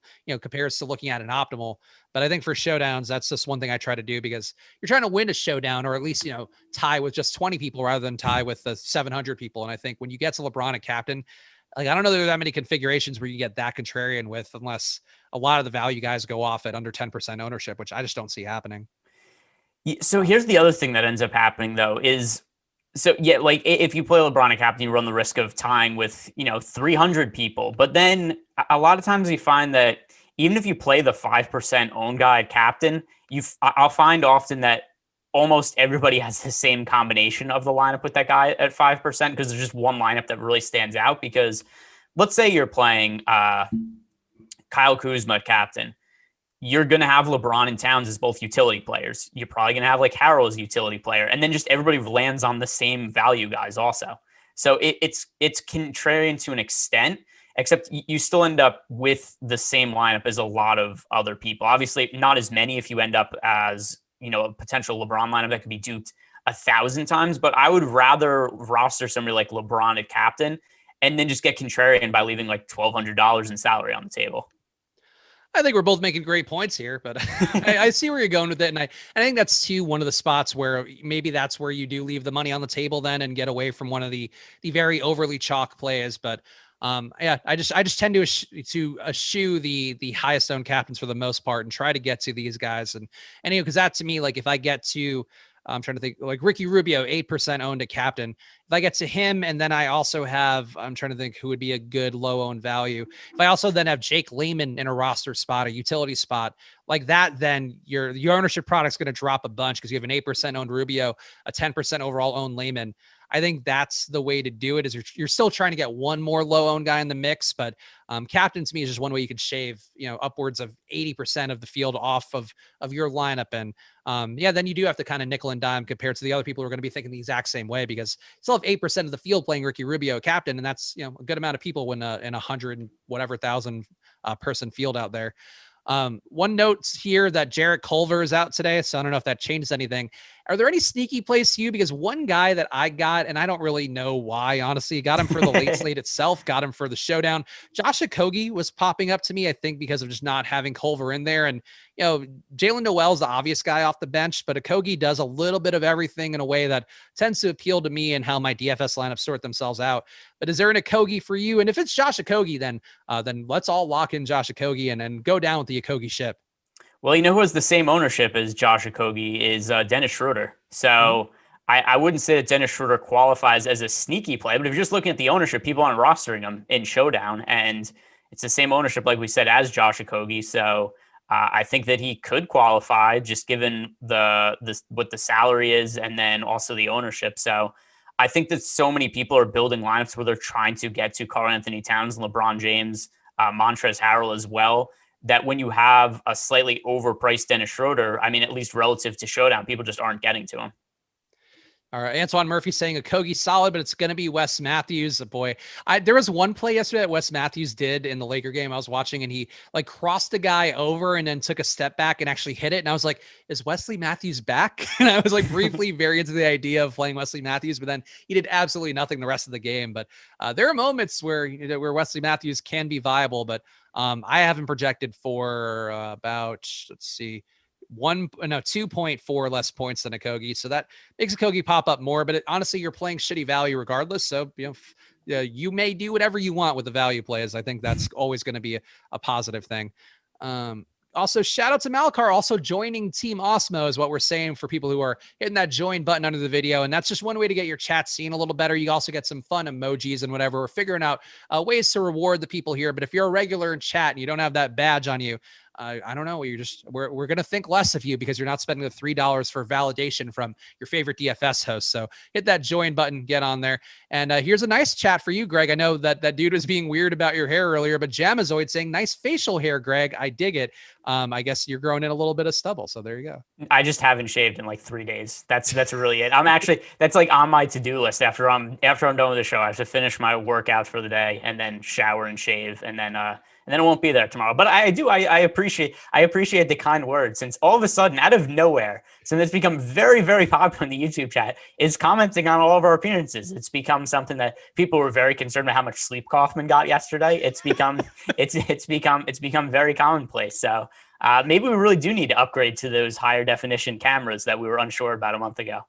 compares to looking at an optimal. But I think for showdowns, that's just one thing I try to do, because you're trying to win a showdown, or at least, tie with just 20 people rather than tie with the 700 people. And I think when you get to LeBron at captain, like, I don't know there are that many configurations where you get that contrarian with, unless a lot of the value guys go off at under 10% ownership, which I just don't see happening. So here's the other thing that ends up happening, though, is, so yeah, like, if you play LeBron at captain, you run the risk of tying with, 300 people. But then a lot of times you find that even if you play the 5% owned guy at captain, I'll find often that almost everybody has the same combination of the lineup with that guy at 5%, because there's just one lineup that really stands out. Because let's say you're playing Kyle Kuzma at captain. You're going to have LeBron and Towns as both utility players. You're probably going to have like Harrell as a utility player. And then just everybody lands on the same value guys also. So it's contrarian to an extent, except you still end up with the same lineup as a lot of other people. Obviously, not as many if you end up as, a potential LeBron lineup that could be duped 1,000 times. But I would rather roster somebody like LeBron at captain and then just get contrarian by leaving like $1,200 in salary on the table. I think we're both making great points here, but I see where you're going with it. And I think that's too one of the spots where maybe that's where you do leave the money on the table then and get away from one of the very overly chalk plays. But yeah, I just tend to eschew the highest owned captains for the most part and try to get to these guys. And because that, to me, like, if I get to I'm trying to think, like Ricky Rubio, 8% owned at captain. If I get to him, and then I also have, I'm trying to think who would be a good low owned value. If I also then have Jake Layman in a roster spot, a utility spot like that, then your ownership product's going to drop a bunch because you have an 8% owned Rubio, a 10% overall owned Layman. I think that's the way to do it. Is you're still trying to get one more low owned guy in the mix, but captain to me is just one way you could shave, upwards of 80% of the field off of your lineup. And then you do have to kind of nickel and dime compared to the other people who are going to be thinking the exact same way, because you still have 8% of the field playing Ricky Rubio captain. And that's, a good amount of people when in 100 whatever thousand person field out there. One note here that Jarrett Culver is out today, so I don't know if that changes anything. Are there any sneaky plays to you? Because one guy that I got, and I don't really know why, honestly, got him for the late slate itself, got him for the showdown. Josh Okogie was popping up to me, I think, because of just not having Culver in there. And, Jalen Noel's the obvious guy off the bench, but Okogie does a little bit of everything in a way that tends to appeal to me and how my DFS lineups sort themselves out. But is there an Okogie for you? And if it's Josh Okogie, then let's all lock in Josh Okogie and go down with the Okogie ship. Well, who has the same ownership as Josh Okogie is Dennis Schroeder. So I wouldn't say that Dennis Schroeder qualifies as a sneaky play, but if you're just looking at the ownership, people aren't rostering him in Showdown, and it's the same ownership, like we said, as Josh Okogie. So I think that he could qualify just given what the salary is and then also the ownership. So I think that so many people are building lineups where they're trying to get to Karl-Anthony Towns, LeBron James, Montrezl Harrell as well, that when you have a slightly overpriced Dennis Schroeder, at least relative to Showdown, people just aren't getting to him. All right. Antoine Murphy saying Okogie solid, but it's going to be Wes Matthews. Boy, there was one play yesterday that Wes Matthews did in the Laker game I was watching, and he crossed the guy over and then took a step back and actually hit it. And I was like, is Wesley Matthews back? And I was briefly very into the idea of playing Wesley Matthews, but then he did absolutely nothing the rest of the game. But there are moments where Wesley Matthews can be viable, but I haven't projected for about, 2.4 less points than Okogie. So that makes Okogie pop up more, but honestly, you're playing shitty value regardless. So, you may do whatever you want with the value plays. I think that's always going to be a positive thing. Also, shout out to Malakar also joining Team Awesemo is what we're saying for people who are hitting that join button under the video. And that's just one way to get your chat seen a little better. You also get some fun emojis and whatever. We're figuring out ways to reward the people here. But if you're a regular in chat and you don't have that badge on you, I don't know. We're going to think less of you because you're not spending the $3 for validation from your favorite DFS host. So hit that join button, get on there. And here's a nice chat for you, Greg. I know that dude was being weird about your hair earlier, but Jamazoid saying nice facial hair, Greg. I dig it. I guess you're growing in a little bit of stubble. So there you go. I just haven't shaved in 3 days. That's really it. That's on my to-do list after I'm done with the show. I have to finish my workout for the day and then shower and shave and then it won't be there tomorrow. But I appreciate the kind words, since all of a sudden, out of nowhere, since it's become very, very popular in the YouTube chat, is commenting on all of our appearances. It's become something that people were very concerned about how much sleep Kaufman got yesterday. It's become it's become very commonplace. So maybe we really do need to upgrade to those higher definition cameras that we were unsure about a month ago.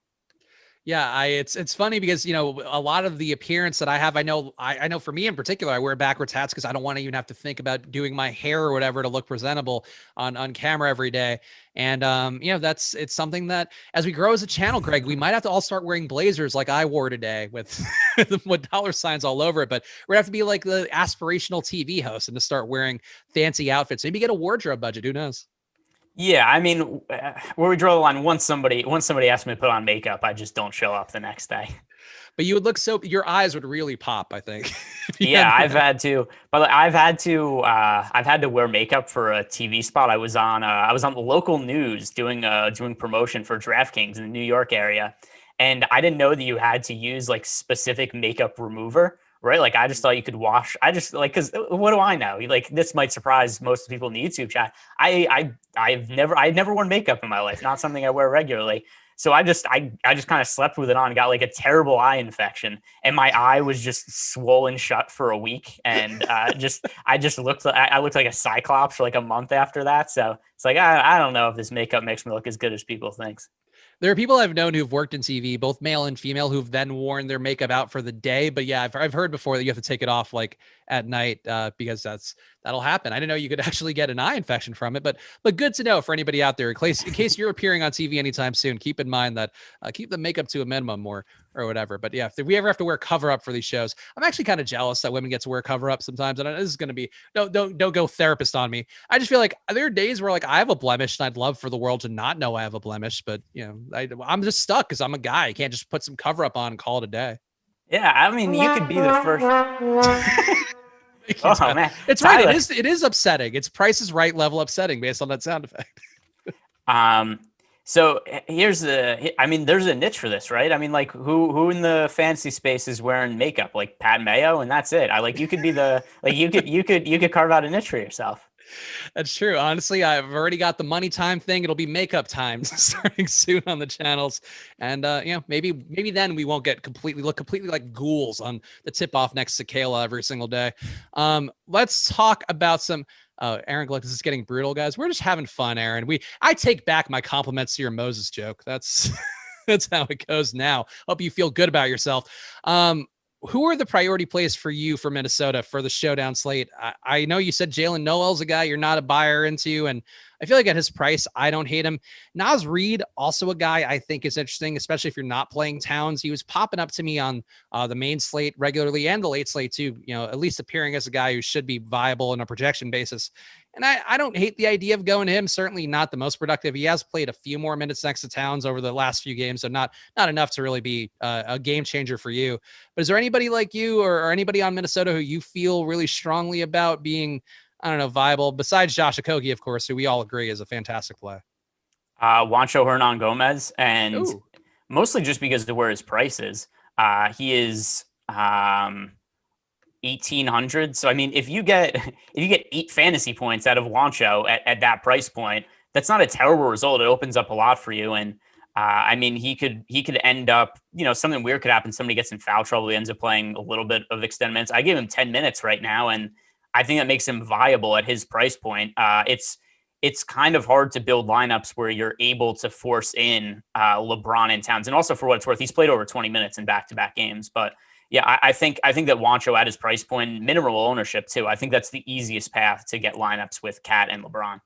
Yeah, it's funny because, a lot of the appearance that I have, I know for me in particular, I wear backwards hats because I don't want to even have to think about doing my hair or whatever to look presentable on camera every day. And, it's something that as we grow as a channel, Greg, we might have to all start wearing blazers like I wore today with dollar signs all over it. But we're gonna have to be like the aspirational TV host and to start wearing fancy outfits. Maybe get a wardrobe budget. Who knows? Yeah, where we draw the line, once somebody asks me to put on makeup, I just don't show up the next day. But you would look your eyes would really pop, I think. Yeah, I've had to wear makeup for a TV spot. I was on the local news doing promotion for DraftKings in the New York area, and I didn't know that you had to use specific makeup remover. Right. I just thought you could wash. Because what do I know? This might surprise most of the people in the YouTube chat. I've never worn makeup in my life. Not something I wear regularly. So I just kind of slept with it on, got a terrible eye infection, and my eye was just swollen shut for a week. And I looked like a cyclops for a month after that. So it's I don't know if this makeup makes me look as good as people think. There are people I've known who've worked in TV, both male and female, who've then worn their makeup out for the day. But yeah, I've heard before that you have to take it off at night because that'll happen. I didn't know you could actually get an eye infection from it, but good to know for anybody out there. In case you're appearing on TV anytime soon, keep in mind that keep the makeup to a minimum or whatever. But yeah, if we ever have to wear cover up for these shows, I'm actually kind of jealous that women get to wear cover up sometimes. And this is going to be don't go therapist on me. I just feel like there are days where like I have a blemish and I'd love for the world to not know I have a blemish, but I'm just stuck because I'm a guy. I can't just put some cover up on and call it a day. Yeah, I mean, you could be the first. Oh man, it's Tyler. Right. It is upsetting. It's Price is Right level upsetting based on that sound effect. So there's a niche for this, right? I mean, like who in the fantasy space is wearing makeup? Like Pat Mayo, and that's it. You could be you could carve out a niche for yourself. That's true. Honestly, I've already got the money time thing. It'll be makeup time starting soon on the channels. And, maybe then we won't get completely like ghouls on the tip off next to Kayla every single day. Let's talk about some, Aaron Glick, this is getting brutal, guys. We're just having fun, Aaron. I take back my compliments to your Moses joke. That's how it goes now. Hope you feel good about yourself. Who are the priority plays for you for Minnesota for the showdown slate? I know you said Jalen Noel's a guy you're not a buyer into, and I feel like at his price, I don't hate him. Naz Reid, also a guy I think is interesting, especially if you're not playing Towns. He was popping up to me on the main slate regularly and the late slate too, at least appearing as a guy who should be viable on a projection basis. And I don't hate the idea of going to him. Certainly not the most productive. He has played a few more minutes next to Towns over the last few games, so not enough to really be a game changer for you. But is there anybody like you or anybody on Minnesota who you feel really strongly about being, I don't know, viable besides Josh Okogie, of course, who we all agree is a fantastic play? Juancho Hernan-Gomez, and mostly just because of where his price is. He is 1,800. So I mean, if you get 8 fantasy points out of Juancho at that price point, that's not a terrible result. It opens up a lot for you. And I mean, he could end up, something weird could happen. Somebody gets in foul trouble. He ends up playing a little bit of extended minutes. I gave him 10 minutes right now, and I think that makes him viable at his price point. It's kind of hard to build lineups where you're able to force in LeBron and Towns. And also, for what it's worth, he's played over 20 minutes in back-to-back games. But yeah, I think that Juancho at his price point, minimal ownership too. I think that's the easiest path to get lineups with Cat and LeBron.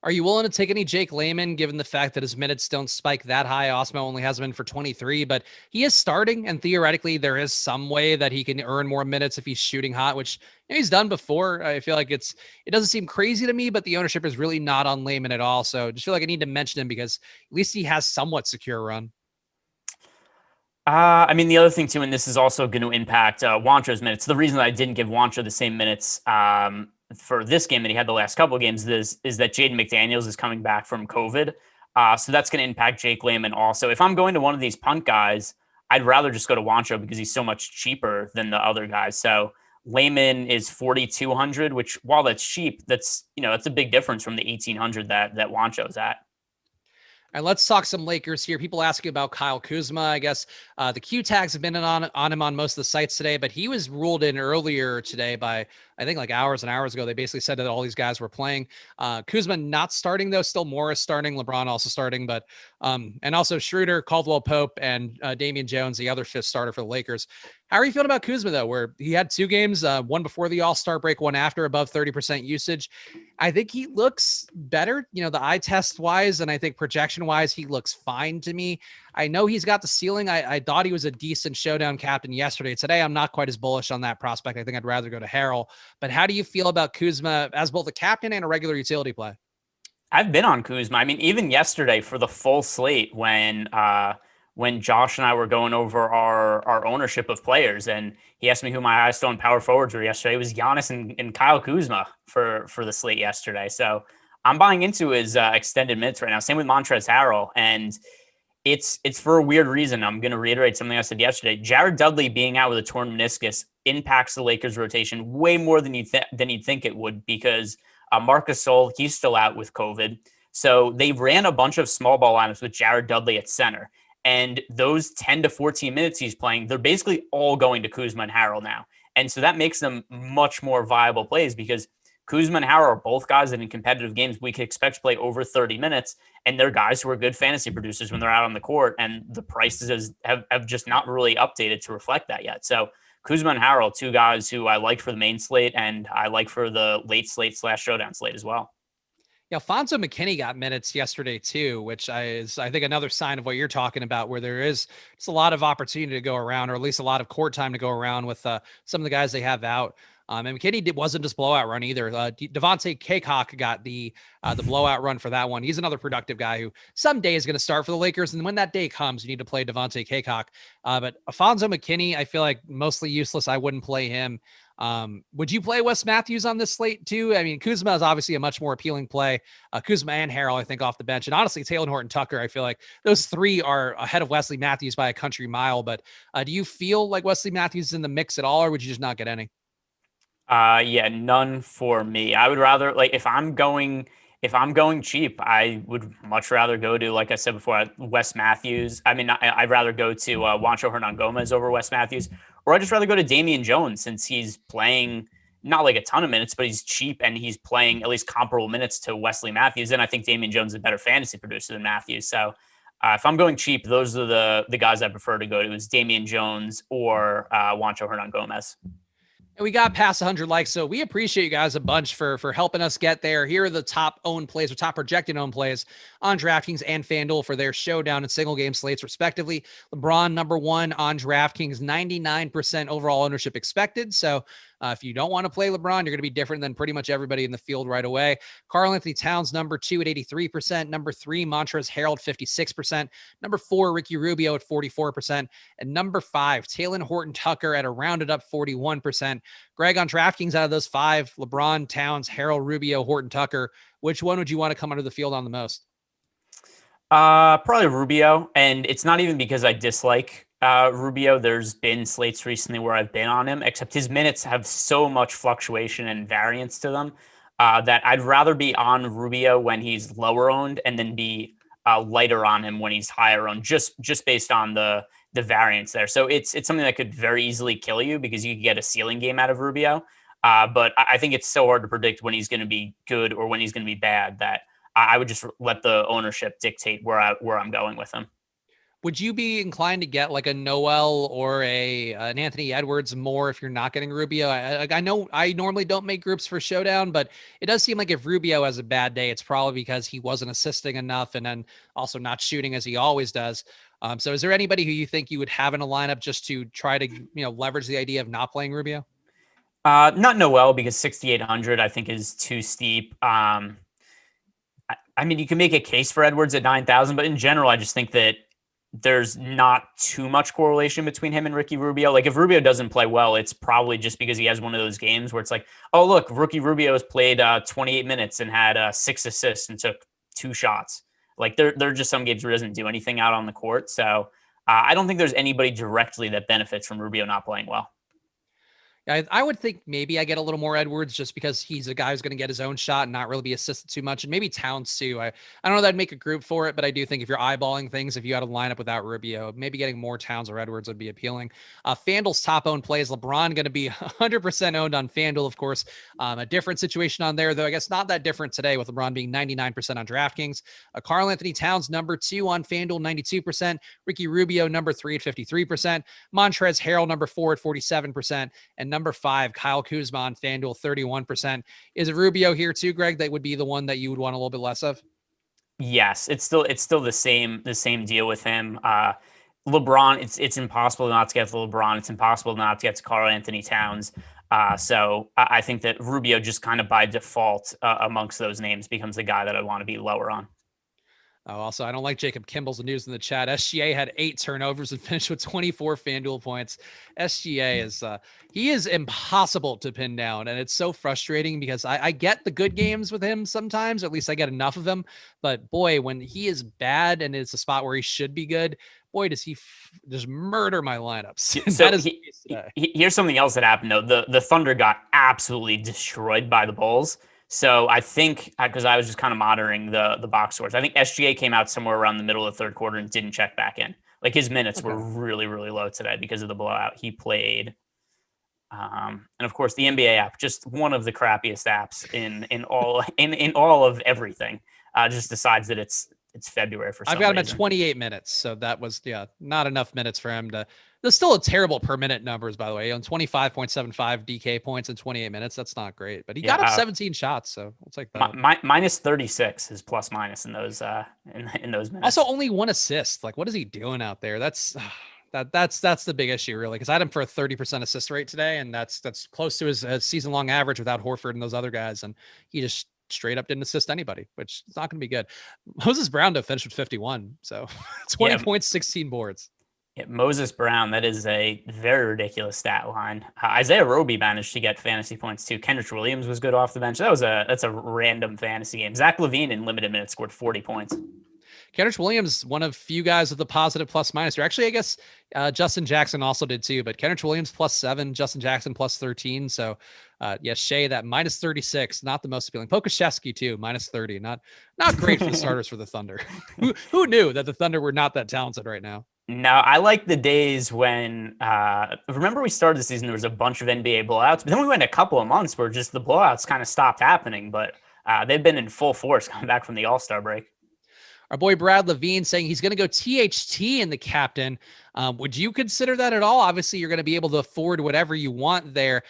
Are you willing to take any Jake Layman, given the fact that his minutes don't spike that high? Awesemo only has him in for 23, but he is starting, and theoretically there is some way that he can earn more minutes if he's shooting hot, which he's done before. I feel like it doesn't seem crazy to me, but the ownership is really not on Layman at all. So just feel like I need to mention him because at least he has somewhat secure run. I mean, the other thing too, and this is also going to impact Juancho's minutes. The reason that I didn't give Juancho the same minutes for this game that he had the last couple of games is that Jaden McDaniels is coming back from COVID. So that's going to impact Jake Layman also. If I'm going to one of these punt guys, I'd rather just go to Juancho because he's so much cheaper than the other guys. So Layman is 4,200, which while that's cheap, that's a big difference from the 1,800 that Juancho's at. And let's talk some Lakers here. People asking about Kyle Kuzma. I guess the Q tags have been on him on most of the sites today, but he was ruled in earlier today by, I think, like hours and hours ago. They basically said that all these guys were playing. Kuzma not starting, though. Still Morris starting. LeBron also starting. But and also Schroeder, Caldwell Pope, and Damian Jones, the other fifth starter for the Lakers. How are you feeling about Kuzma, though, where he had 2 games, one before the All-Star break, one after, above 30% usage? I think he looks better, the eye test wise, and I think projection wise, he looks fine to me. I know he's got the ceiling. I thought he was a decent showdown captain yesterday. Today, I'm not quite as bullish on that prospect. I think I'd rather go to Harrell. But how do you feel about Kuzma as both a captain and a regular utility play? I've been on Kuzma. I mean, even yesterday for the full slate when Josh and I were going over our ownership of players, and he asked me who my highest owned power forwards were yesterday. It was Giannis and Kyle Kuzma for the slate yesterday. So I'm buying into his extended minutes right now. Same with Montrezl Harrell. And it's for a weird reason. I'm going to reiterate something I said yesterday. Jared Dudley being out with a torn meniscus impacts the Lakers rotation way more than you'd think it would, because Marc Gasol, he's still out with COVID. So they ran a bunch of small ball lineups with Jared Dudley at center. And those 10 to 14 minutes he's playing, they're basically all going to Kuzma and Harrell now. And so that makes them much more viable plays, because Kuzma and Harrell are both guys that in competitive games we could expect to play over 30 minutes. And they're guys who are good fantasy producers when they're out on the court. And the prices have just not really updated to reflect that yet. So Kuzma and Harrell, two guys who I like for the main slate, and I like for the late slate / showdown slate as well. Yeah, Alfonso McKinney got minutes yesterday too, which is, I think, another sign of what you're talking about, where there is just a lot of opportunity to go around, or at least a lot of court time to go around with some of the guys they have out. And McKinney wasn't just blowout run either. Devontae Cacok got the blowout run for that one. He's another productive guy who someday is going to start for the Lakers. And when that day comes, you need to play Devontae Cacok. But Alfonso McKinney, I feel like mostly useless. I wouldn't play him. Would you play Wes Matthews on this slate too? I mean, Kuzma is obviously a much more appealing play. Kuzma and Harrell, I think, off the bench. And honestly, Taylor Horton Tucker, I feel like those three are ahead of Wesley Matthews by a country mile. But do you feel like Wesley Matthews is in the mix at all, or would you just not get any? Yeah, none for me. I would rather, like, if I'm going cheap, I would much rather go to, like I said before, Wes Matthews. I mean, I'd rather go to Juancho Hernan-Gomez over Wes Matthews, or I'd just rather go to Damian Jones, since he's playing not like a ton of minutes, but he's cheap and he's playing at least comparable minutes to Wesley Matthews. And I think Damian Jones is a better fantasy producer than Matthews. So if I'm going cheap, those are the guys I prefer to go to, is Damian Jones or Juancho Hernan-Gomez. And we got past 100 likes, so we appreciate you guys a bunch for helping us get there. Here are the top owned plays, or top projected owned plays on DraftKings and FanDuel for their showdown and single game slates, respectively. LeBron, number one on DraftKings, 99% overall ownership expected. So if you don't want to play LeBron, you're going to be different than pretty much everybody in the field right away. Karl-Anthony Towns, number two at 83%. Number three, Montrezl Harrell, 56%. Number four, Ricky Rubio at 44%. And number five, Taylor Horton Tucker at a rounded up 41%. Greg, on DraftKings, out of those five, LeBron, Towns, Harrell, Rubio, Horton Tucker, which one would you want to come under the field on the most? Probably Rubio. And it's not even because I dislike Rubio. There's been slates recently where I've been on him, except his minutes have so much fluctuation and variance to them that I'd rather be on Rubio when he's lower owned and then be lighter on him when he's higher owned, just based on the variance there. So it's something that could very easily kill you, because you could get a ceiling game out of Rubio. But I think it's so hard to predict when he's going to be good or when he's going to be bad, that I would just let the ownership dictate where I'm going with him. Would you be inclined to get like a Noel or an Anthony Edwards more if you're not getting Rubio? I know I normally don't make groups for Showdown, but it does seem like if Rubio has a bad day, it's probably because he wasn't assisting enough and then also not shooting as he always does. So is there anybody who you think you would have in a lineup just to try to, leverage the idea of not playing Rubio? Not Noel, because 6,800 I think is too steep. I mean, you can make a case for Edwards at 9,000, but in general, I just think that there's not too much correlation between him and Ricky Rubio. Like, if Rubio doesn't play well, it's probably just because he has one of those games where it's like, oh, look, Ricky Rubio has played 28 minutes and had 6 assists and took 2 shots. Like, there are just some games where he doesn't do anything out on the court. So I don't think there's anybody directly that benefits from Rubio not playing well. I would think maybe I get a little more Edwards just because he's a guy who's going to get his own shot and not really be assisted too much. And maybe Towns too. I don't know that I'd make a group for it, but I do think if you're eyeballing things, if you had a lineup without Rubio, maybe getting more Towns or Edwards would be appealing. FanDuel's top owned plays, LeBron going to be 100% owned on FanDuel, of course. A different situation on there, though. I guess not that different today with LeBron being 99% on DraftKings. Karl-Anthony Towns, number 2 on FanDuel, 92%. Ricky Rubio, number 3 at 53%. Montrezl Harrell, number 4 at 47%. And number 5, Kyle Kuzma on FanDuel, 31%. Is it Rubio here too, Greg, that would be the one that you would want a little bit less of? Yes, it's still the same deal with him. LeBron, it's impossible not to get to LeBron. It's impossible not to get to Karl-Anthony Towns. So I think that Rubio just kind of by default amongst those names becomes the guy that I want to be lower on. Also, I don't like Jacob Kimball's news in the chat. SGA had 8 turnovers and finished with 24 FanDuel points. SGA he is impossible to pin down. And it's so frustrating because I get the good games with him sometimes, or at least I get enough of them. But boy, when he is bad and it's a spot where he should be good, boy, does he just murder my lineups. So here's something else that happened though. The Thunder got absolutely destroyed by the Bulls. So I think, because I was just kind of monitoring the box scores, I think SGA came out somewhere around the middle of the third quarter and didn't check back in. Like, his minutes were really, really low today because of the blowout. He played, and of course the NBA app, just one of the crappiest apps in all of everything, just decides that it's it's February for some I've got him at reason. 28 minutes. So that was, not enough minutes for him to, there's still a terrible per minute numbers, by the way, on 25.75 DK points in 28 minutes. That's not great, but he got up 17 shots. So we'll take that. Minus 36 is plus minus in those, in those minutes. Also only 1 assist. Like, what is he doing out there? That's the big issue, really, because I had him for a 30% assist rate today, and that's close to his season long average without Horford and those other guys, and he just straight up didn't assist anybody, which is not going to be good. Moses Brown though finished with 51, so 20 points, 16 boards. Yeah, Moses Brown, that is a very ridiculous stat line. Isaiah Roby managed to get fantasy points too. Kendrick Williams was good off the bench. That's a random fantasy game. Zach Levine in limited minutes scored 40 points. Kendrick Williams, one of few guys with the positive plus minus. Or actually, I guess Justin Jackson also did too, but Kendrick Williams +7, Justin Jackson +13. So yes, Shea, that minus 36, not the most appealing. Pokashevsky too, minus 30. Not great for the starters for the Thunder. Who knew that the Thunder were not that talented right now? No, I like the days when, remember we started the season, there was a bunch of NBA blowouts, but then we went a couple of months where just the blowouts kind of stopped happening, but they've been in full force coming back from the All-Star break. Our boy Brad Levine saying he's going to go THT in the captain. Would you consider that at all? Obviously, you're going to be able to afford whatever you want there.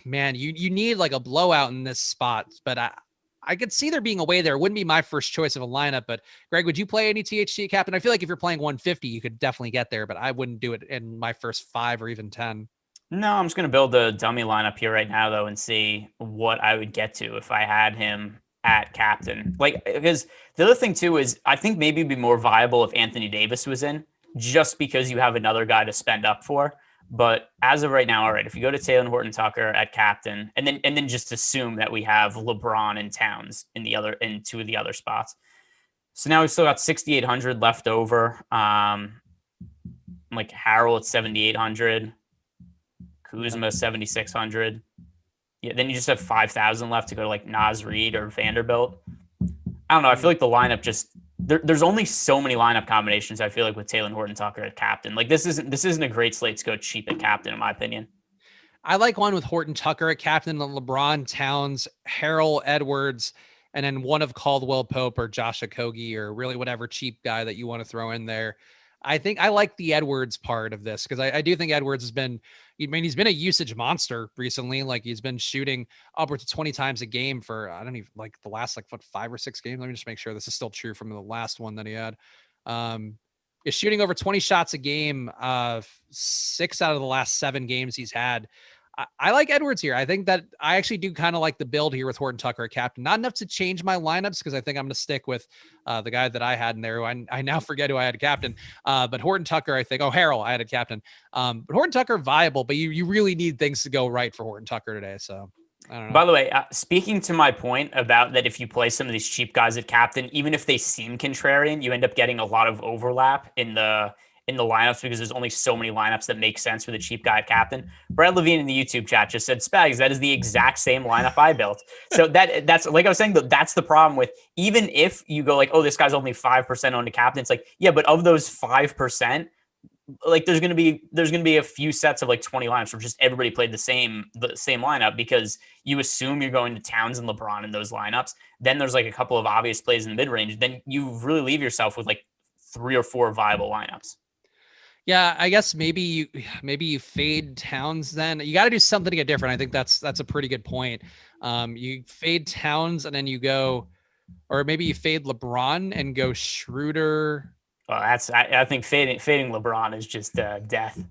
Man, you need like a blowout in this spot, but I could see there being a way there. It wouldn't be my first choice of a lineup, but Greg, would you play any THT captain? I feel like if you're playing 150, you could definitely get there, but I wouldn't do it in my first 5 or even 10. No, I'm just going to build a dummy lineup here right now, though, and see what I would get to if I had him at captain. Like, because the other thing, too, is I think maybe it'd be more viable if Anthony Davis was in, just because you have another guy to spend up for. But as of right now, all right, if you go to Taylor Horton Tucker at captain, and then just assume that we have LeBron and Towns in 2 of the other spots. So now we've still got 6,800 left over. Like Harrell at 7,800, Kuzma 7,600. Yeah, then you just have 5,000 left to go to like Naz Reid or Vanderbilt. I don't know. I feel like the lineup just there's only so many lineup combinations. I feel like with Taylor Horton Tucker at captain, like this isn't a great slate to go cheap at captain, in my opinion. I like one with Horton Tucker at captain, LeBron, Towns, Harrell, Edwards, and then one of Caldwell Pope or Josh Okogie or really whatever cheap guy that you want to throw in there. I think I like the Edwards part of this because I do think Edwards has been, he's been a usage monster recently. Like he's been shooting upwards of 20 times a game for, I don't even like the last 5 or 6 games. Let me just make sure this is still true from the last one that he had. Is shooting over 20 shots a game, 6 out of the last 7 games he's had. I like Edwards here. I think that I actually do kind of like the build here with Horton Tucker at captain. Not enough to change my lineups because I think I'm going to stick with the guy that I had in there. Who I now forget who I had a captain. But Horton Tucker, I think. Oh, Harrell, I had a captain. But Horton Tucker viable, but you really need things to go right for Horton Tucker today. So I don't know. By the way, speaking to my point about that, if you play some of these cheap guys at captain, even if they seem contrarian, you end up getting a lot of overlap in the lineups because there's only so many lineups that make sense for the cheap guy at captain. Brad Levine in the YouTube chat just said, Spags, that is the exact same lineup I built. So that's like I was saying, that's the problem with, even if you go like, oh, this guy's only 5% on the captain. It's like, yeah, but of those 5%, like there's going to be a few sets of like 20 lineups where just everybody played the same lineup because you assume you're going to Towns and LeBron in those lineups. Then there's like a couple of obvious plays in the mid range. Then you really leave yourself with like 3 or 4 viable lineups. Yeah, I guess maybe you fade Towns then. You got to do something to get different. I think that's a pretty good point. You fade Towns and then you go, or maybe you fade LeBron and go Schroeder. Well, I think fading LeBron is just death.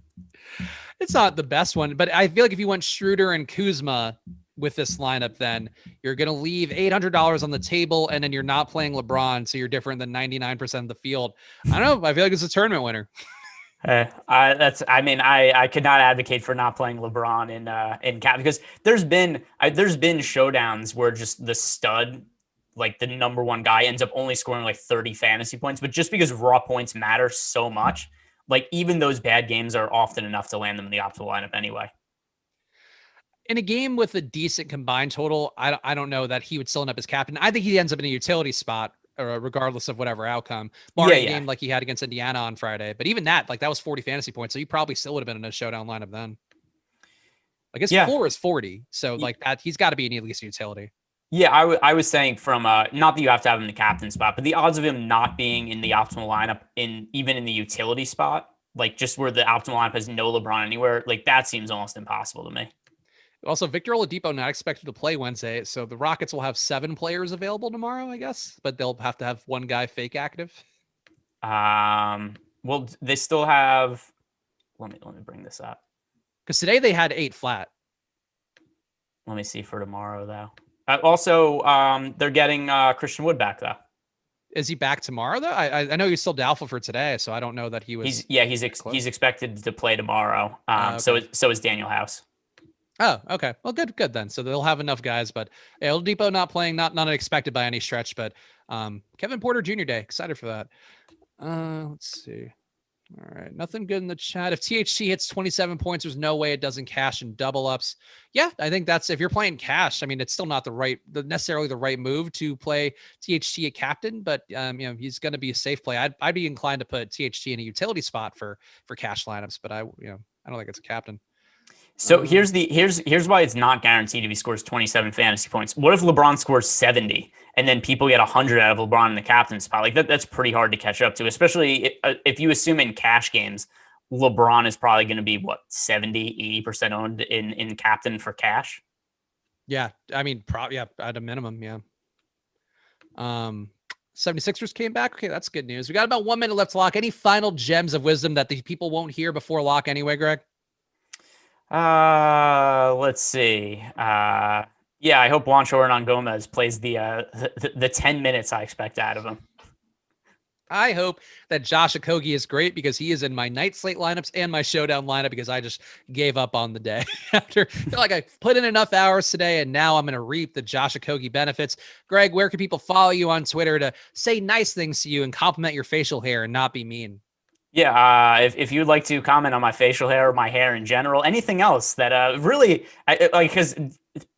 It's not the best one, but I feel like if you went Schroeder and Kuzma with this lineup, then you're going to leave $800 on the table and then you're not playing LeBron. So you're different than 99% of the field. I don't know. I feel like it's a tournament winner. I could not advocate for not playing LeBron in cap because there's been showdowns where just the stud, like the number one guy, ends up only scoring like 30 fantasy points, but just because raw points matter so much, like even those bad games are often enough to land them in the optimal lineup anyway. In a game with a decent combined total, I don't know that he would still end up as captain. I think he ends up in a utility spot, regardless of whatever outcome. Barring a game like he had against Indiana on Friday. But even that was 40 fantasy points. So you probably still would have been in a showdown lineup then. I guess floor is 40. So like that, he's got to be in at least utility. Yeah, I was saying from not that you have to have him in the captain spot, but the odds of him not being in the optimal lineup even in the utility spot, like just where the optimal lineup has no LeBron anywhere, like that seems almost impossible to me. Also, Victor Oladipo not expected to play Wednesday, so the Rockets will have 7 players available tomorrow, I guess, but they'll have to have one guy fake active. Well, they still have. Let me bring this up because today they had 8 flat. Let me see for tomorrow though. Also, they're getting Christian Wood back though. Is he back tomorrow though? I know he's still doubtful for today, so I don't know that he was. He's expected to play tomorrow. Okay. So is Daniel House. Oh, okay. Well, good then. So they'll have enough guys, but Oladipo not playing, not unexpected by any stretch, but Kevin Porter Jr. Day, excited for that. Let's see. All right, nothing good in the chat. If THT hits 27 points, there's no way it doesn't cash in double ups. Yeah, I think that's if you're playing cash. I mean, it's still not necessarily the right move to play THT at captain, but he's going to be a safe play. I'd be inclined to put THT in a utility spot for cash lineups, but I don't think it's a captain. So here's why it's not guaranteed if he scores 27 fantasy points. What if LeBron scores 70 and then people get 100 out of LeBron in the captain spot? Like that's pretty hard to catch up to, especially if you assume in cash games, LeBron is probably going to be 70, 80% owned in captain for cash. Yeah. I mean, at a minimum. Yeah. 76ers came back. Okay. That's good news. We got about 1 minute left to lock. Any final gems of wisdom that the people won't hear before lock anyway, Greg? Let's see. Yeah, I hope Juancho Hernangomez plays the 10 minutes I expect out of him. I hope that Josh Okogie is great because he is in my night slate lineups and my showdown lineup because I just gave up on the day after I feel like I put in enough hours today and now I'm going to reap the Josh Okogie benefits. Greg, where can people follow you on Twitter to say nice things to you and compliment your facial hair and not be mean? Yeah, if you'd like to comment on my facial hair or my hair in general, anything else that really, because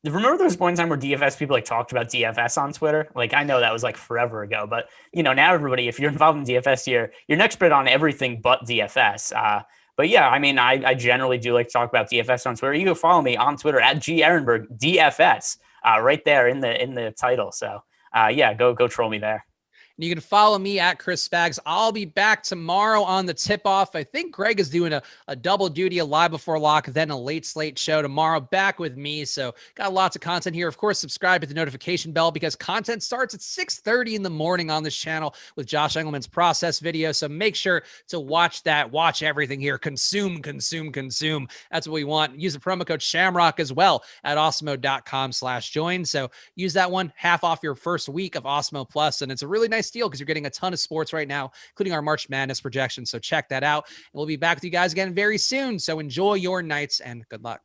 remember there was one time where DFS people talked about DFS on Twitter? Like I know that was forever ago, but now everybody, if you're involved in DFS, you're an expert on everything but DFS. But yeah, I mean, I generally do like to talk about DFS on Twitter. You can follow me on Twitter at G Ehrenberg DFS, right there in the title. So yeah, go troll me there. You can follow me at Chris Spags. I'll be back tomorrow on the tip-off. I think Greg is doing a double duty, a live before lock, then a late slate show tomorrow. Back with me, so got lots of content here. Of course, subscribe to the notification bell because content starts at 6:30 in the morning on this channel with Josh Engelman's process video. So make sure to watch that. Watch everything here. Consume. That's what we want. Use the promo code Shamrock as well at awesemo.com/join. So use that one, half off your first week of Awesemo Plus, and it's a really nice deal because you're getting a ton of sports right now, including our March Madness projections. So check that out. And we'll be back with you guys again very soon. So enjoy your nights and good luck.